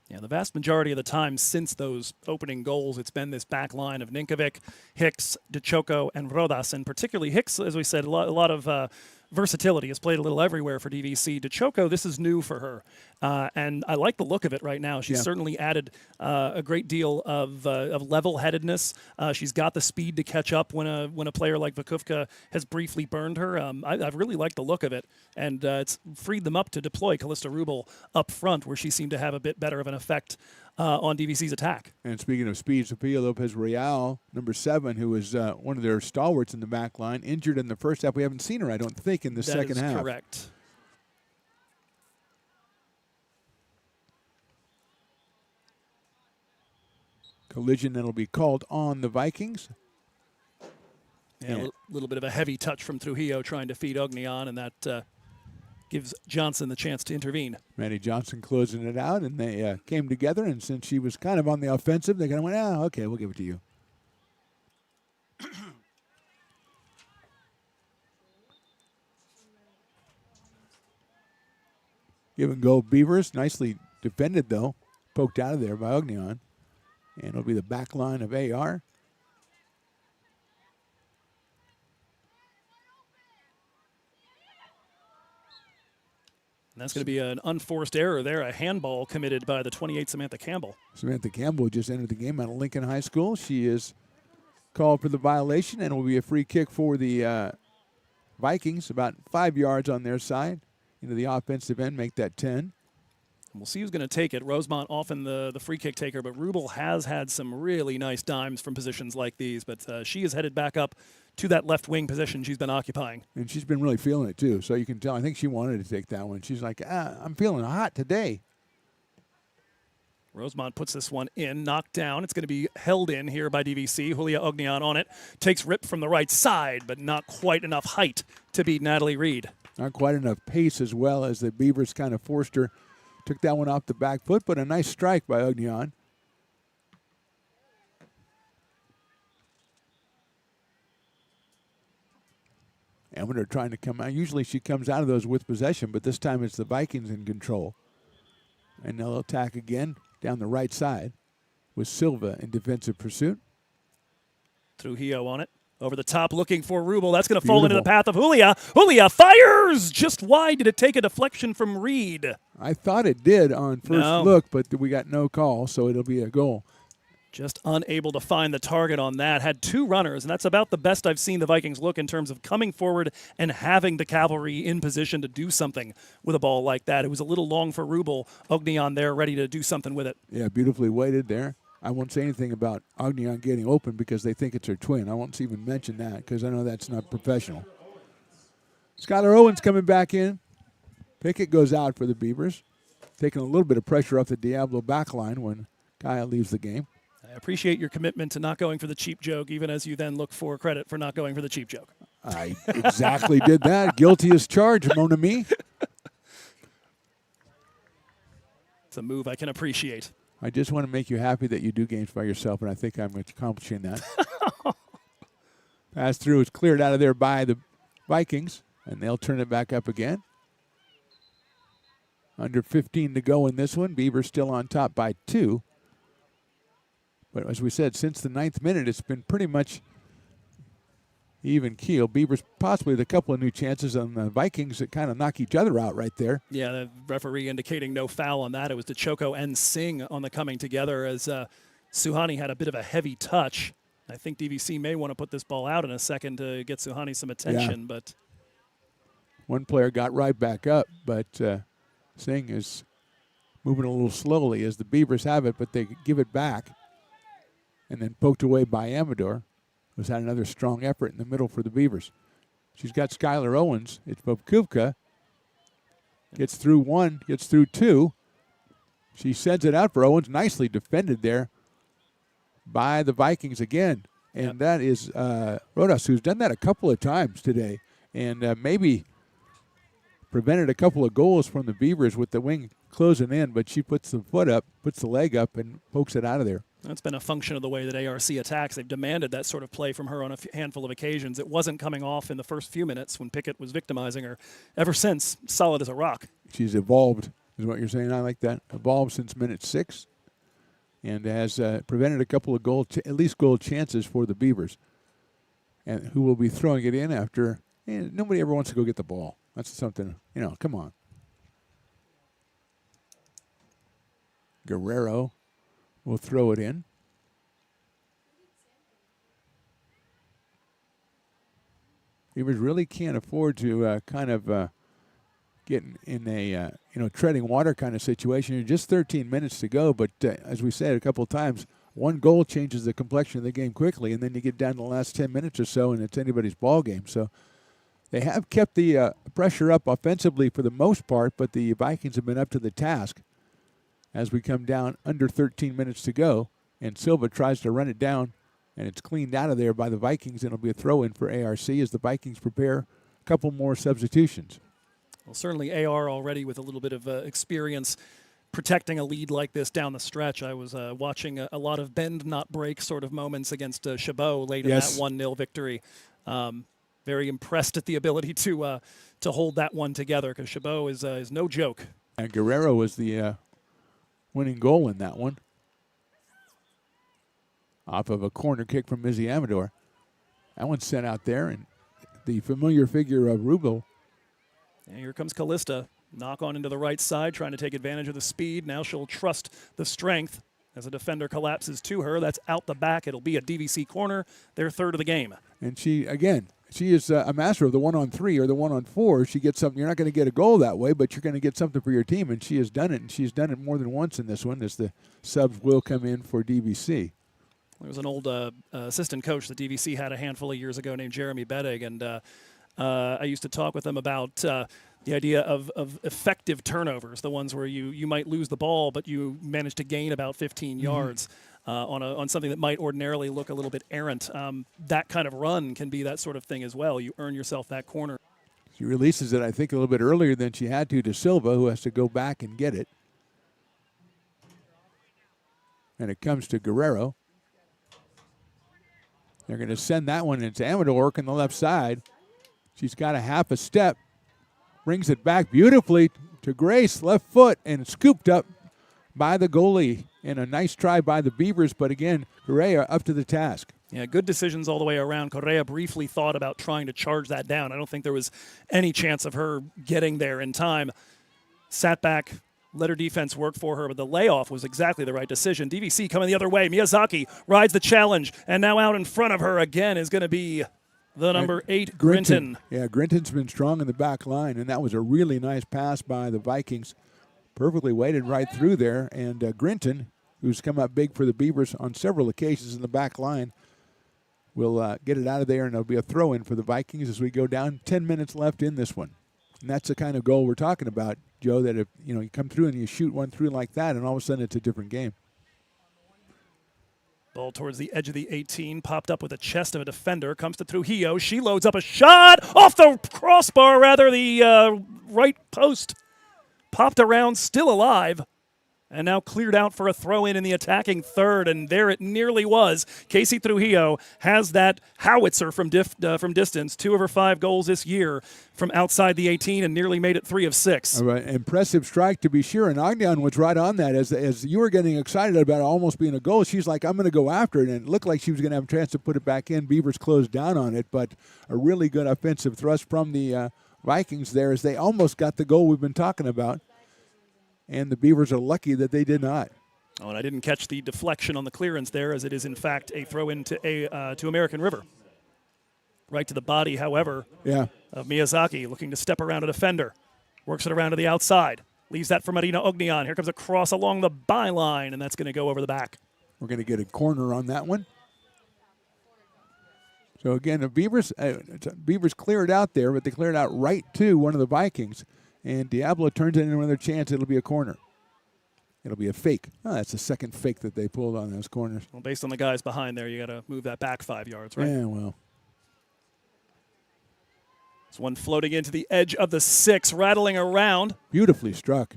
Yeah, the vast majority of the time since those opening goals, it's been this back line of Ninkovic, Hicks, DeChoco, and Rodas. And particularly Hicks, as we said, a lot of versatility. Has played a little everywhere for DVC. DeChoco, this is new for her. And I like the look of it right now. She's certainly added a great deal of level-headedness. She's got the speed to catch up when a player like Vakufka has briefly burned her. I really like the look of it. And it's freed them up to deploy Callista Rubel up front, where she seemed to have a bit better of an effect on DVC's attack. And speaking of speed, Sophia Lopez Real, number 7, who is one of their stalwarts in the back line, injured in the first half. We haven't seen her, I don't think, in the second half. That is correct. Collision that'll be called on the Vikings. Yeah, a little bit of a heavy touch from Trujillo trying to feed Ognion, and that gives Johnson the chance to intervene. Maddie Johnson closing it out, and they came together, and since she was kind of on the offensive, they kind of went, okay, we'll give it to you. Give and go Beavers. Nicely defended, though. Poked out of there by Ognion. And it'll be the back line of AR. And that's going to be an unforced error there, a handball committed by the 28 Samantha Campbell. Samantha Campbell just entered the game out of Lincoln High School. She is called for the violation, and it will be a free kick for the Vikings, about 5 yards on their side into the offensive end, make that 10. We'll see who's going to take it. Rosemont often the free kick taker, but Rubel has had some really nice dimes from positions like these. But she is headed back up to that left wing position she's been occupying. And she's been really feeling it, too. So you can tell. I think she wanted to take that one. She's like, I'm feeling hot today. Rosemont puts this one in, knocked down. It's going to be held in here by DVC. Julia Ognian on it. Takes rip from the right side, but not quite enough height to beat Natalie Reed. Not quite enough pace as well as the Beavers kind of forced her. Took that one off the back foot, but a nice strike by Ognian. Amador trying to come out. Usually she comes out of those with possession, but this time it's the Vikings in control. And they'll attack again down the right side with Silva in defensive pursuit. Trujillo on it. Over the top looking for Rubel. That's going to fall into the path of Julia. Julia fires just wide. Did it take a deflection from Reed? I thought it did on first look, but we got no call, so it'll be a goal. Just unable to find the target on that. Had two runners, and that's about the best I've seen the Vikings look in terms of coming forward and having the cavalry in position to do something with a ball like that. It was a little long for Rubel. Ognian there ready to do something with it. Yeah, beautifully weighted there. I won't say anything about Ognian getting open because they think it's her twin. I won't even mention that because I know that's not professional. Skylar Owens coming back in. Pickett goes out for the Beavers, taking a little bit of pressure off the Diablo back line when Kaya leaves the game. I appreciate your commitment to not going for the cheap joke, even as you then look for credit for not going for the cheap joke. I exactly did that. Guilty as charged, mon ami. It's a move I can appreciate. I just want to make you happy that you do games by yourself, and I think I'm accomplishing that. Pass through is cleared out of there by the Vikings, and they'll turn it back up again. Under 15 to go in this one. Beavers still on top by 2. But as we said, since the 9th minute, it's been pretty much even keel. Beavers possibly with a couple of new chances on the Vikings that kind of knock each other out right there. Yeah, the referee indicating no foul on that. It was DeChoco and Singh on the coming together as Suhani had a bit of a heavy touch. I think DVC may want to put this ball out in a second to get Suhani some attention. But one player got right back up, but Singh is moving a little slowly as the Beavers have it, but they give it back. And then poked away by Amador, who's had another strong effort in the middle for the Beavers. She's got Skylar Owens. It's Bobkuvka. Gets through one, gets through two. She sends it out for Owens. Nicely defended there by the Vikings again. And that is Rodas, who's done that a couple of times today. And maybe prevented a couple of goals from the Beavers with the wing closing in. But she puts the foot up, puts the leg up, and pokes it out of there. That's been a function of the way that ARC attacks. They've demanded that sort of play from her on a handful of occasions. It wasn't coming off in the first few minutes when Pickett was victimizing her. Ever since, solid as a rock. She's evolved, is what you're saying. I like that. Evolved since minute 6 and has prevented a couple of at least goal chances for the Beavers. And who will be throwing it in after, nobody ever wants to go get the ball. That's something, come on. Guerrero will throw it in. Beavers really can't afford to get in a treading water kind of situation. You're just 13 minutes to go, but as we said a couple of times, one goal changes the complexion of the game quickly, and then you get down to the last 10 minutes or so, and it's anybody's ball game. So they have kept the pressure up offensively for the most part, but the Vikings have been up to the task. As we come down under 13 minutes to go, and Silva tries to run it down, and it's cleaned out of there by the Vikings, and it'll be a throw-in for ARC as the Vikings prepare a couple more substitutions. Well, certainly AR already with a little bit of experience protecting a lead like this down the stretch. I was watching a lot of bend, not break sort of moments against Chabot late in that 1-0 victory. Very impressed at the ability to hold that one together because Chabot is no joke. And Guerrero was the winning goal in that one. Off of a corner kick from Mizzy Amador. That one's sent out there, and the familiar figure of Rubel. And here comes Callista. Knock on into the right side, trying to take advantage of the speed. Now she'll trust the strength as a defender collapses to her. That's out the back. It'll be a DVC corner, their third of the game. And she, again, she is a master of the 1-on-3 or the 1-on-4. She gets something. You're not going to get a goal that way, but you're going to get something for your team, and she has done it, and she's done it more than once in this one as the subs will come in for DVC. There was an old assistant coach that DVC had a handful of years ago named Jeremy Bettig, and I used to talk with him about the idea of effective turnovers, the ones where you might lose the ball, but you manage to gain about 15 yards on something that might ordinarily look a little bit errant. That kind of run can be that sort of thing as well. You earn yourself that corner. She releases it, I think, a little bit earlier than she had to Silva, who has to go back and get it. And it comes to Guerrero. They're going to send that one into Amador on the left side. She's got a half a step. Brings it back beautifully to Grace, left foot, and scooped up by the goalie. And a nice try by the Beavers, but again, Correa up to the task. Yeah, good decisions all the way around. Correa briefly thought about trying to charge that down. I don't think there was any chance of her getting there in time. Sat back, let her defense work for her, but the layoff was exactly the right decision. DVC coming the other way. Miyazaki rides the challenge, and now out in front of her again is going to be the number 8, Grinton. Yeah, Grinton's been strong in the back line, and that was a really nice pass by the Vikings. Perfectly weighted right through there, and Grinton, who's come up big for the Beavers on several occasions in the back line, will get it out of there, and it'll be a throw-in for the Vikings as we go down. 10 minutes left in this one. And that's the kind of goal we're talking about, Joe, that if you come through and you shoot one through like that, and all of a sudden it's a different game. Ball towards the edge of the 18, popped up with the chest of a defender, comes to Trujillo. She loads up a shot off the crossbar, rather, the right post. Popped around, still alive, and now cleared out for a throw-in in the attacking third, and there it nearly was. Casey Trujillo has that howitzer from distance, 2 of her 5 goals this year from outside the 18, and nearly made it 3 of 6. All right, impressive strike to be sure, and Ogden was right on that. As you were getting excited about it almost being a goal, she's like, I'm going to go after it, and it looked like she was going to have a chance to put it back in. Beavers closed down on it, but a really good offensive thrust from the Vikings there as they almost got the goal we've been talking about. And the Beavers are lucky that they did not. Oh, and I didn't catch the deflection on the clearance there, as it is, in fact, a throw-in to American River. Right to the body, however, of Miyazaki, looking to step around a defender. Works it around to the outside. Leaves that for Marina Ognian. Here comes a cross along the byline, and that's going to go over the back. We're going to get a corner on that one. So, again, the Beavers cleared out there, but they cleared out right to one of the Vikings. And Diablo turns it into another chance. It'll be a corner. It'll be a fake. Oh, that's the second fake that they pulled on those corners. Well, based on the guys behind there, you got to move that back 5 yards, right? Yeah, well. It's one floating into the edge of the 6, rattling around. Beautifully struck.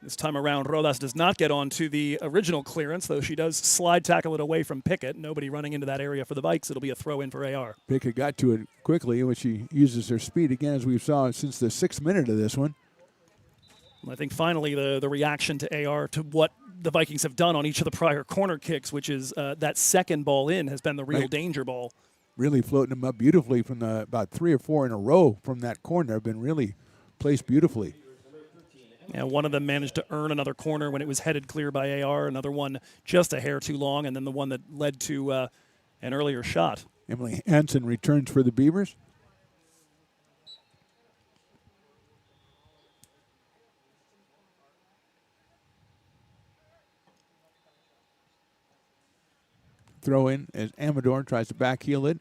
This time around, Rodas does not get onto the original clearance, though she does slide tackle it away from Pickett. Nobody running into that area for the Vikes. It'll be a throw-in for AR. Pickett got to it quickly, when she uses her speed, again, as we saw since the 6th minute of this one. I think finally the reaction to AR to what the Vikings have done on each of the prior corner kicks, which is that second ball in, has been the real danger ball. Really floating them up beautifully from about 3 or 4 in a row from that corner. Have been really placed beautifully. Yeah, one of them managed to earn another corner when it was headed clear by AR. Another one just a hair too long, and then the one that led to an earlier shot. Emily Hansen returns for the Beavers. Throw in as Amador tries to backheel it.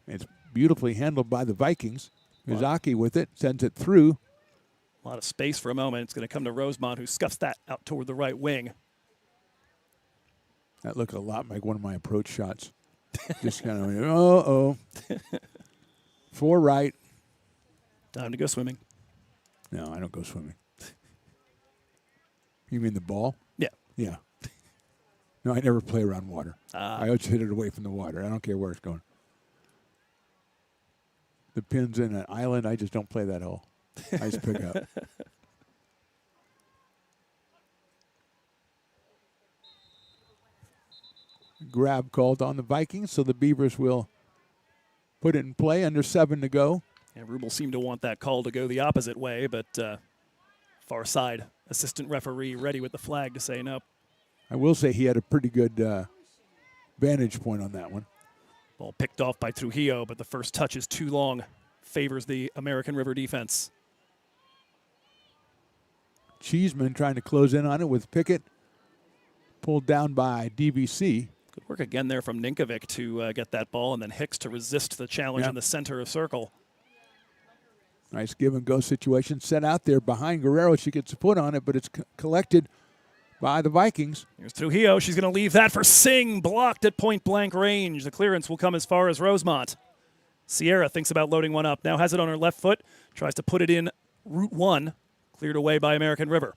It's beautifully handled by the Vikings. Mizaki with it, sends it through. A lot of space for a moment. It's going to come to Rosemont, who scuffs that out toward the right wing. That looked a lot like one of my approach shots. Just kind of, uh-oh. 4 right. Time to go swimming. No, I don't go swimming. You mean the ball? Yeah. Yeah. No, I never play around water. I always hit it away from the water. I don't care where it's going. The pin's in an island. I just don't play that hole. I just pick up. Grab called on the Vikings, so the Beavers will put it in play. Under 7 to go. And Rubel seemed to want that call to go the opposite way, but far side assistant referee ready with the flag to say no. I will say he had a pretty good vantage point on that one. Ball picked off by Trujillo, but the first touch is too long. Favors the American River defense. Cheeseman trying to close in on it with Pickett. Pulled down by DVC. Good work again there from Ninkovic to get that ball, and then Hicks to resist the challenge in the center of circle. Nice give and go situation set out there behind Guerrero. She gets a foot on it, but it's collected by the Vikings. Here's Trujillo. She's going to leave that for Singh, blocked at point blank range. The clearance will come as far as Rosemont. Sierra thinks about loading one up. Now has it on her left foot. Tries to put it in Route 1. Cleared away by American River.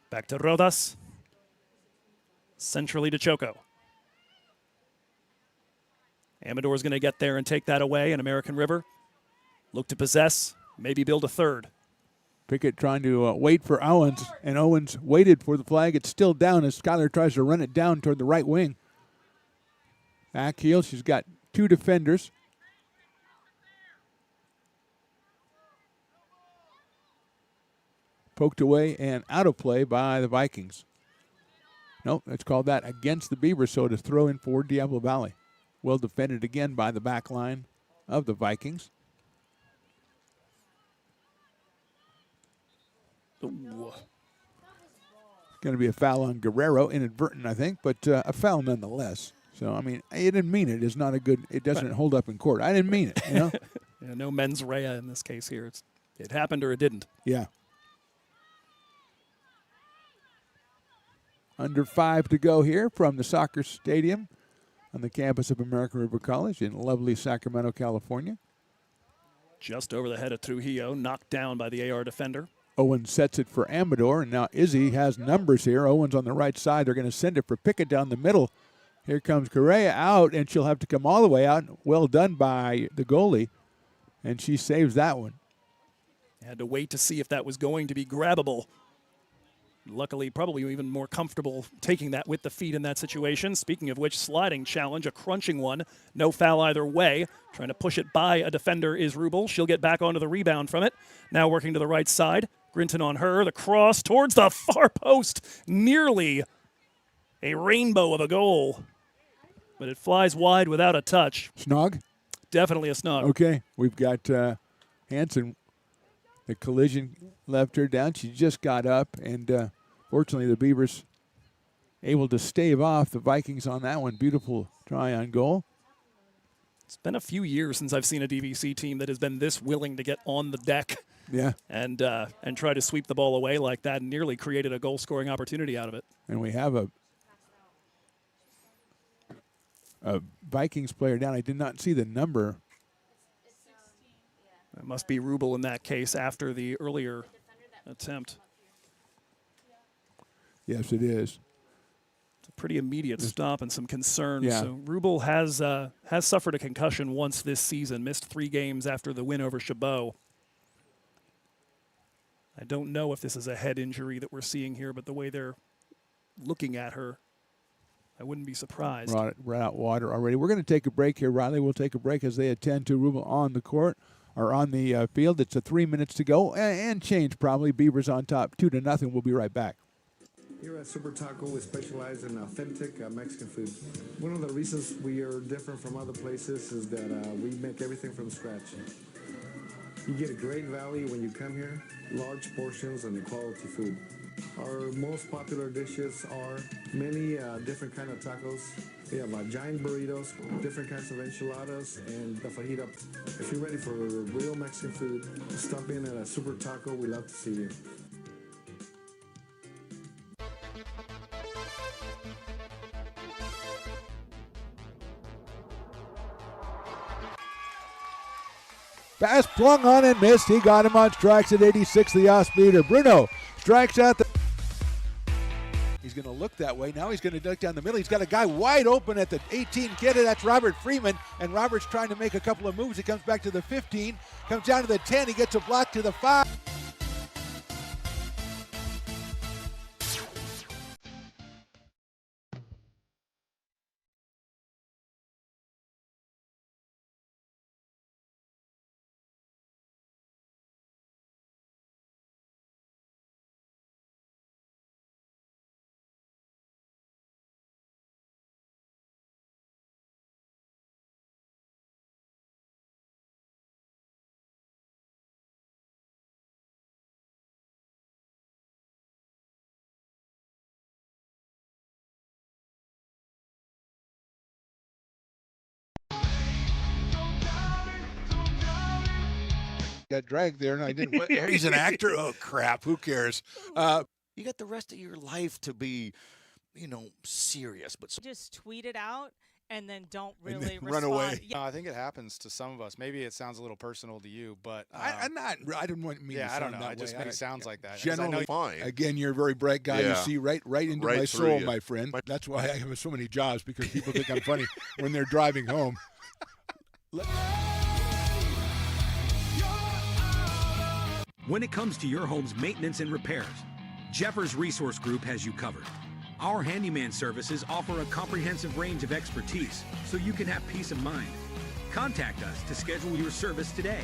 Back to Rodas. Centrally to Choco. Amador's going to get there and take that away, and American River look to possess, maybe build a third. Pickett trying to wait for Owens, and Owens waited for the flag. It's still down as Skyler tries to run it down toward the right wing. Back heel, she's got two defenders. Poked away and out of play by the Vikings. Nope, let's call that against the Beavers, so to throw in for Diablo Valley. Well defended again by the back line of the Vikings. Ooh. Going to be a foul on Guerrero, inadvertent, I think, but a foul nonetheless. So, I mean, I didn't mean it. It's not a good, it doesn't hold up in court. I didn't mean it, you know? Yeah, no mens rea in this case here. It happened or it didn't. Yeah. Under 5 to go here from the soccer stadium on the campus of American River College in lovely Sacramento, California. Just over the head of Trujillo, knocked down by the AR defender. Owens sets it for Amador, and now Izzy has numbers here. Owens on the right side. They're going to send it for Pickett down the middle. Here comes Correa out, and she'll have to come all the way out. Well done by the goalie, and she saves that one. Had to wait to see if that was going to be grabbable. Luckily, probably even more comfortable taking that with the feet in that situation. Speaking of which, sliding challenge, a crunching one. No foul either way. Trying to push it by a defender is Rubel. She'll get back onto the rebound from it. Now working to the right side. Grinton on her. The cross towards the far post. Nearly a rainbow of a goal. But it flies wide without a touch. Snog? Definitely a snog. Okay, we've got Hanson. The collision left her down. She just got up, and fortunately the Beavers able to stave off the Vikings on that one. Beautiful try on goal. It's been a few years since I've seen a DVC team that has been this willing to get on the deck and try to sweep the ball away like that, and nearly created a goal-scoring opportunity out of it. And we have a Vikings player down. I did not see the number. It must be Rubel in that case after the earlier attempt. Yes, it is. It's a pretty immediate stop and some concerns. Yeah. So Rubel has suffered a concussion once this season, missed 3 games after the win over Chabot. I don't know if this is a head injury that we're seeing here, but the way they're looking at her, I wouldn't be surprised. Right out water already. We're going to take a break here, Riley. We'll take a break as they attend to Rubel on the court. Or on the field. It's 3 minutes to go and change probably. Beavers on top 2-0. We'll be right back. Here at Super Taco, we specialize in authentic Mexican food. One of the reasons we are different from other places is that we make everything from scratch. You get a great value when you come here, large portions and quality food. Our most popular dishes are many different kind of tacos. We have giant burritos, different kinds of enchiladas, and the fajita. If you're ready for real Mexican food, stop in at a Super Taco. We'd love to see you. Pass flung on and missed. He got him on strikes at 86, the off-speeder. Bruno strikes out the... He's going to look that way. Now he's going to duck down the middle. He's got a guy wide open at the 18 kid. That's Robert Freeman. And Robert's trying to make a couple of moves. He comes back to the 15, comes down to the 10. He gets a block to the 5. got dragged there, and I didn't. He's an actor. Oh crap! Who cares? You got the rest of your life to be, serious. But Just tweet it out and then don't And really then run respond. away. Yeah. No, I think it happens to some of us. Maybe it sounds a little personal to you, but I'm not. I didn't want me. yeah, to I don't sound know. that It just way. maybe sounds like that. 'Cause I know Generally, Fine. again, you're a very bright guy. You Yeah. see right into Right my through soul, you. my friend. That's why I have so many jobs, because people think I'm funny when they're driving home. When it comes to your home's maintenance and repairs, Jeffers Resource Group has you covered. Our handyman services offer a comprehensive range of expertise, so you can have peace of mind. Contact us to schedule your service today.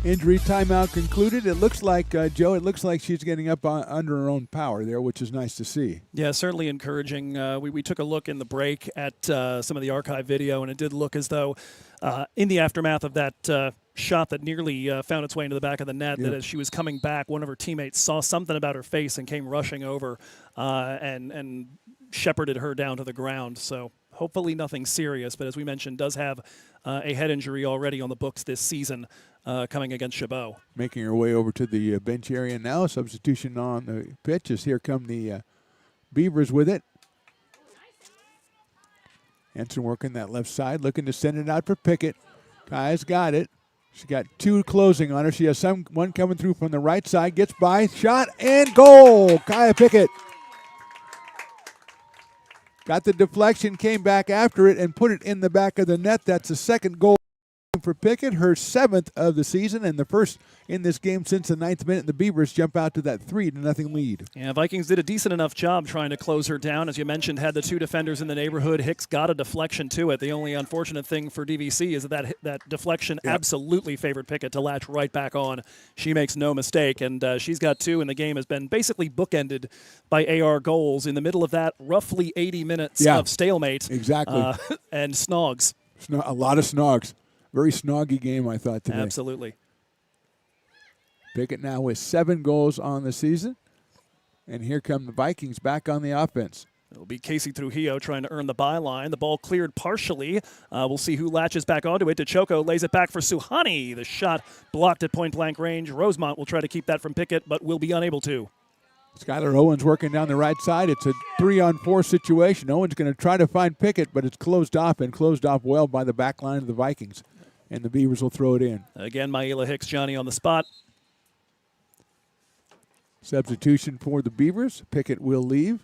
Injury timeout concluded. It looks like, Joe, it looks like she's getting up under her own power there, which is nice to see. Yeah, certainly encouraging. We took a look in the break at some of the archive video, and it did look as though in the aftermath of that shot that nearly found its way into the back of the net, that as she was coming back, one of her teammates saw something about her face and came rushing over and shepherded her down to the ground. So hopefully nothing serious, but as we mentioned, does have a head injury already on the books this season coming against Chabot. Making her way over to the bench area now. Substitution on the pitch as here come the Beavers with it. Henson working that left side, looking to send it out for Pickett. Kaya's got it. She's got two closing on her. She has one coming through from the right side. Gets by, shot, and goal! Kaya Pickett. Got the deflection, came back after it, and put it in the back of the net. That's the second goal for Pickett, her 7th of the season, and the first in this game since the 9th minute. The Beavers jump out to that 3-0 lead. Yeah, Vikings did a decent enough job trying to close her down. As you mentioned, had the two defenders in the neighborhood. Hicks got a deflection to it. The only unfortunate thing for DVC is that deflection absolutely favored Pickett to latch right back on. She makes no mistake, and she's got two, and the game has been basically bookended by AR goals in the middle of that roughly 80 minutes of stalemate. Exactly. And snogs. A lot of snogs. Very snoggy game, I thought, today. Absolutely. Pickett now with 7 goals on the season. And here come the Vikings back on the offense. It'll be Casey Trujillo trying to earn the byline. The ball cleared partially. We'll see who latches back onto it. DeChoco lays it back for Suhani. The shot blocked at point-blank range. Rosemont will try to keep that from Pickett, but will be unable to. Skylar Owens working down the right side. It's a 3-on-4 situation. Owens going to try to find Pickett, but it's closed off, and closed off well by the back line of the Vikings. And the Beavers will throw it in. Again, Maila Hicks, Johnny on the spot. Substitution for the Beavers. Pickett will leave.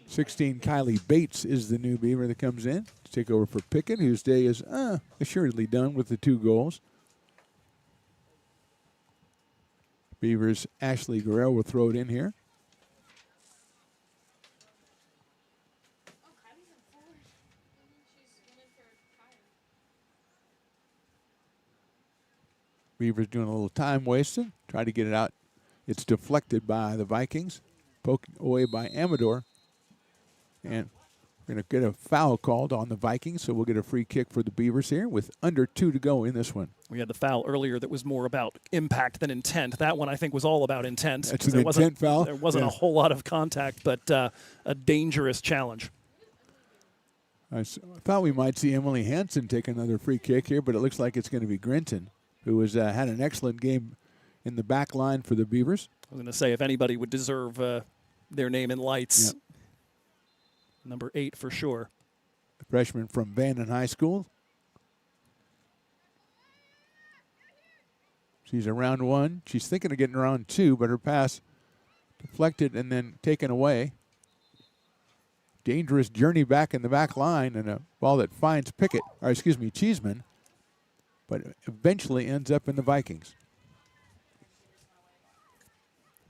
'16 Kylie Bates is the new Beaver that comes in to take over for Pickett, whose day is assuredly done with the 2 goals. Beavers' Ashley Guerrero will throw it in here. Beavers doing a little time wasting, try to get it out. It's deflected by the Vikings, poked away by Amador. And we're going to get a foul called on the Vikings, so we'll get a free kick for the Beavers here with under 2 to go in this one. We had the foul earlier that was more about impact than intent. That one, I think, was all about intent. That's an intent foul? There wasn't a whole lot of contact, but a dangerous challenge. I thought we might see Emily Hansen take another free kick here, but it looks like it's going to be Grinton, who has had an excellent game in the back line for the Beavers. I was going to say, if anybody would deserve their name in lights, number 8 for sure. The freshman from Vanden High School. She's around 1. She's thinking of getting around 2, but her pass deflected and then taken away. Dangerous journey back in the back line, and a ball that finds Cheeseman, but eventually ends up in the Vikings.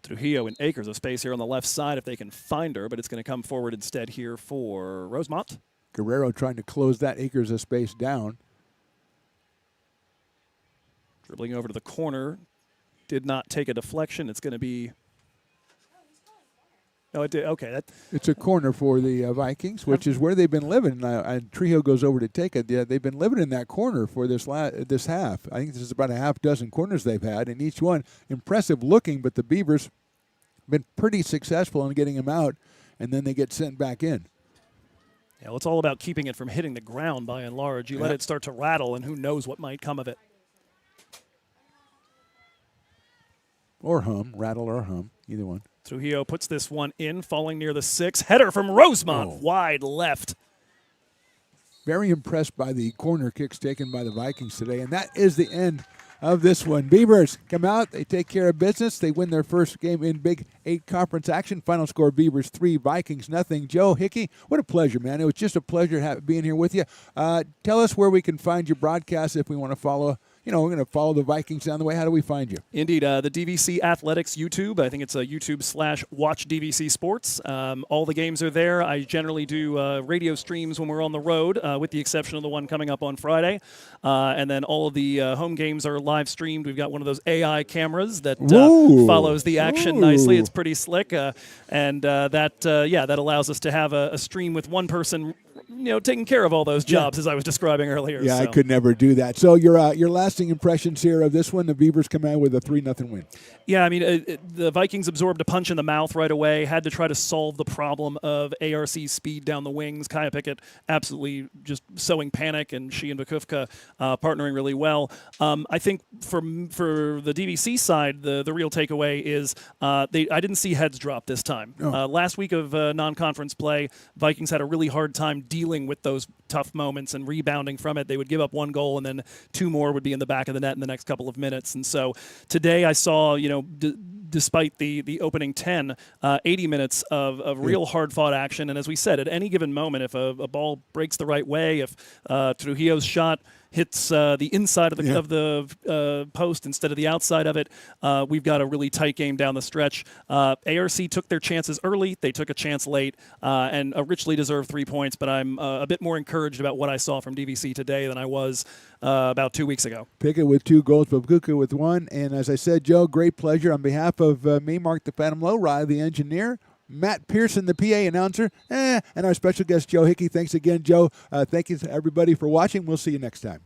Trujillo and acres of space here on the left side if they can find her, but it's going to come forward instead here for Rosemont. Guerrero trying to close that acres of space down. Dribbling over to the corner. Did not take a deflection. It's going to be Oh, it did. Okay. It's a corner for the Vikings, which is where they've been living. And Trejo goes over to take it. Yeah, they've been living in that corner for this half. I think this is about a half dozen corners they've had, and each one impressive looking. But the Beavers been pretty successful in getting them out, and then they get sent back in. Yeah, well, it's all about keeping it from hitting the ground by and large. You let it start to rattle, and who knows what might come of it. Or hum, rattle or hum, either one. Trujillo puts this one in, falling near the 6. Header from Rosemont, wide left. Very impressed by the corner kicks taken by the Vikings today, and that is the end of this one. Beavers come out, they take care of business, they win their first game in Big 8 conference action. Final score: Beavers 3, Vikings nothing. Joe Hickey, what a pleasure, man! It was just a pleasure being here with you. Tell us where we can find your broadcast if we want to follow. We're going to follow the Vikings down the way. How do we find you? Indeed. The DVC Athletics YouTube. I think it's YouTube/Watch DVC Sports. All the games are there. I generally do radio streams when we're on the road, with the exception of the one coming up on Friday. And then all of the home games are live streamed. We've got one of those AI cameras that follows the action nicely. It's pretty slick. And that allows us to have a stream with one person taking care of all those jobs as I was describing earlier. Yeah, so. I could never do that. So your lasting impressions here of this one, the Beavers come out with a 3-0 win. Yeah, I mean, the Vikings absorbed a punch in the mouth right away, had to try to solve the problem of ARC's speed down the wings. Kaya Pickett absolutely just sowing panic, and she and Vakufka partnering really well. I think for the DVC side, the real takeaway is I didn't see heads drop this time. Oh. Last week of non-conference play, Vikings had a really hard time dealing with those tough moments and rebounding from it. They would give up one goal, and then two more would be in the back of the net in the next couple of minutes. And so today I saw, despite the opening 10, 80 minutes of real hard-fought action. And as we said, at any given moment, if a ball breaks the right way, if Trujillo's shot hits the inside of the post instead of the outside of it, we've got a really tight game down the stretch. ARC took their chances early. They took a chance late, and richly deserved 3 points, but I'm a bit more encouraged about what I saw from DVC today than I was about 2 weeks ago. Pickett with 2 goals, Babuka with 1. And as I said, Joe, great pleasure. On behalf of me, Mark the Phantom Low, Riley the engineer, Matt Pearson, the PA announcer, and our special guest, Joe Hickey. Thanks again, Joe. Thank you to everybody for watching. We'll see you next time.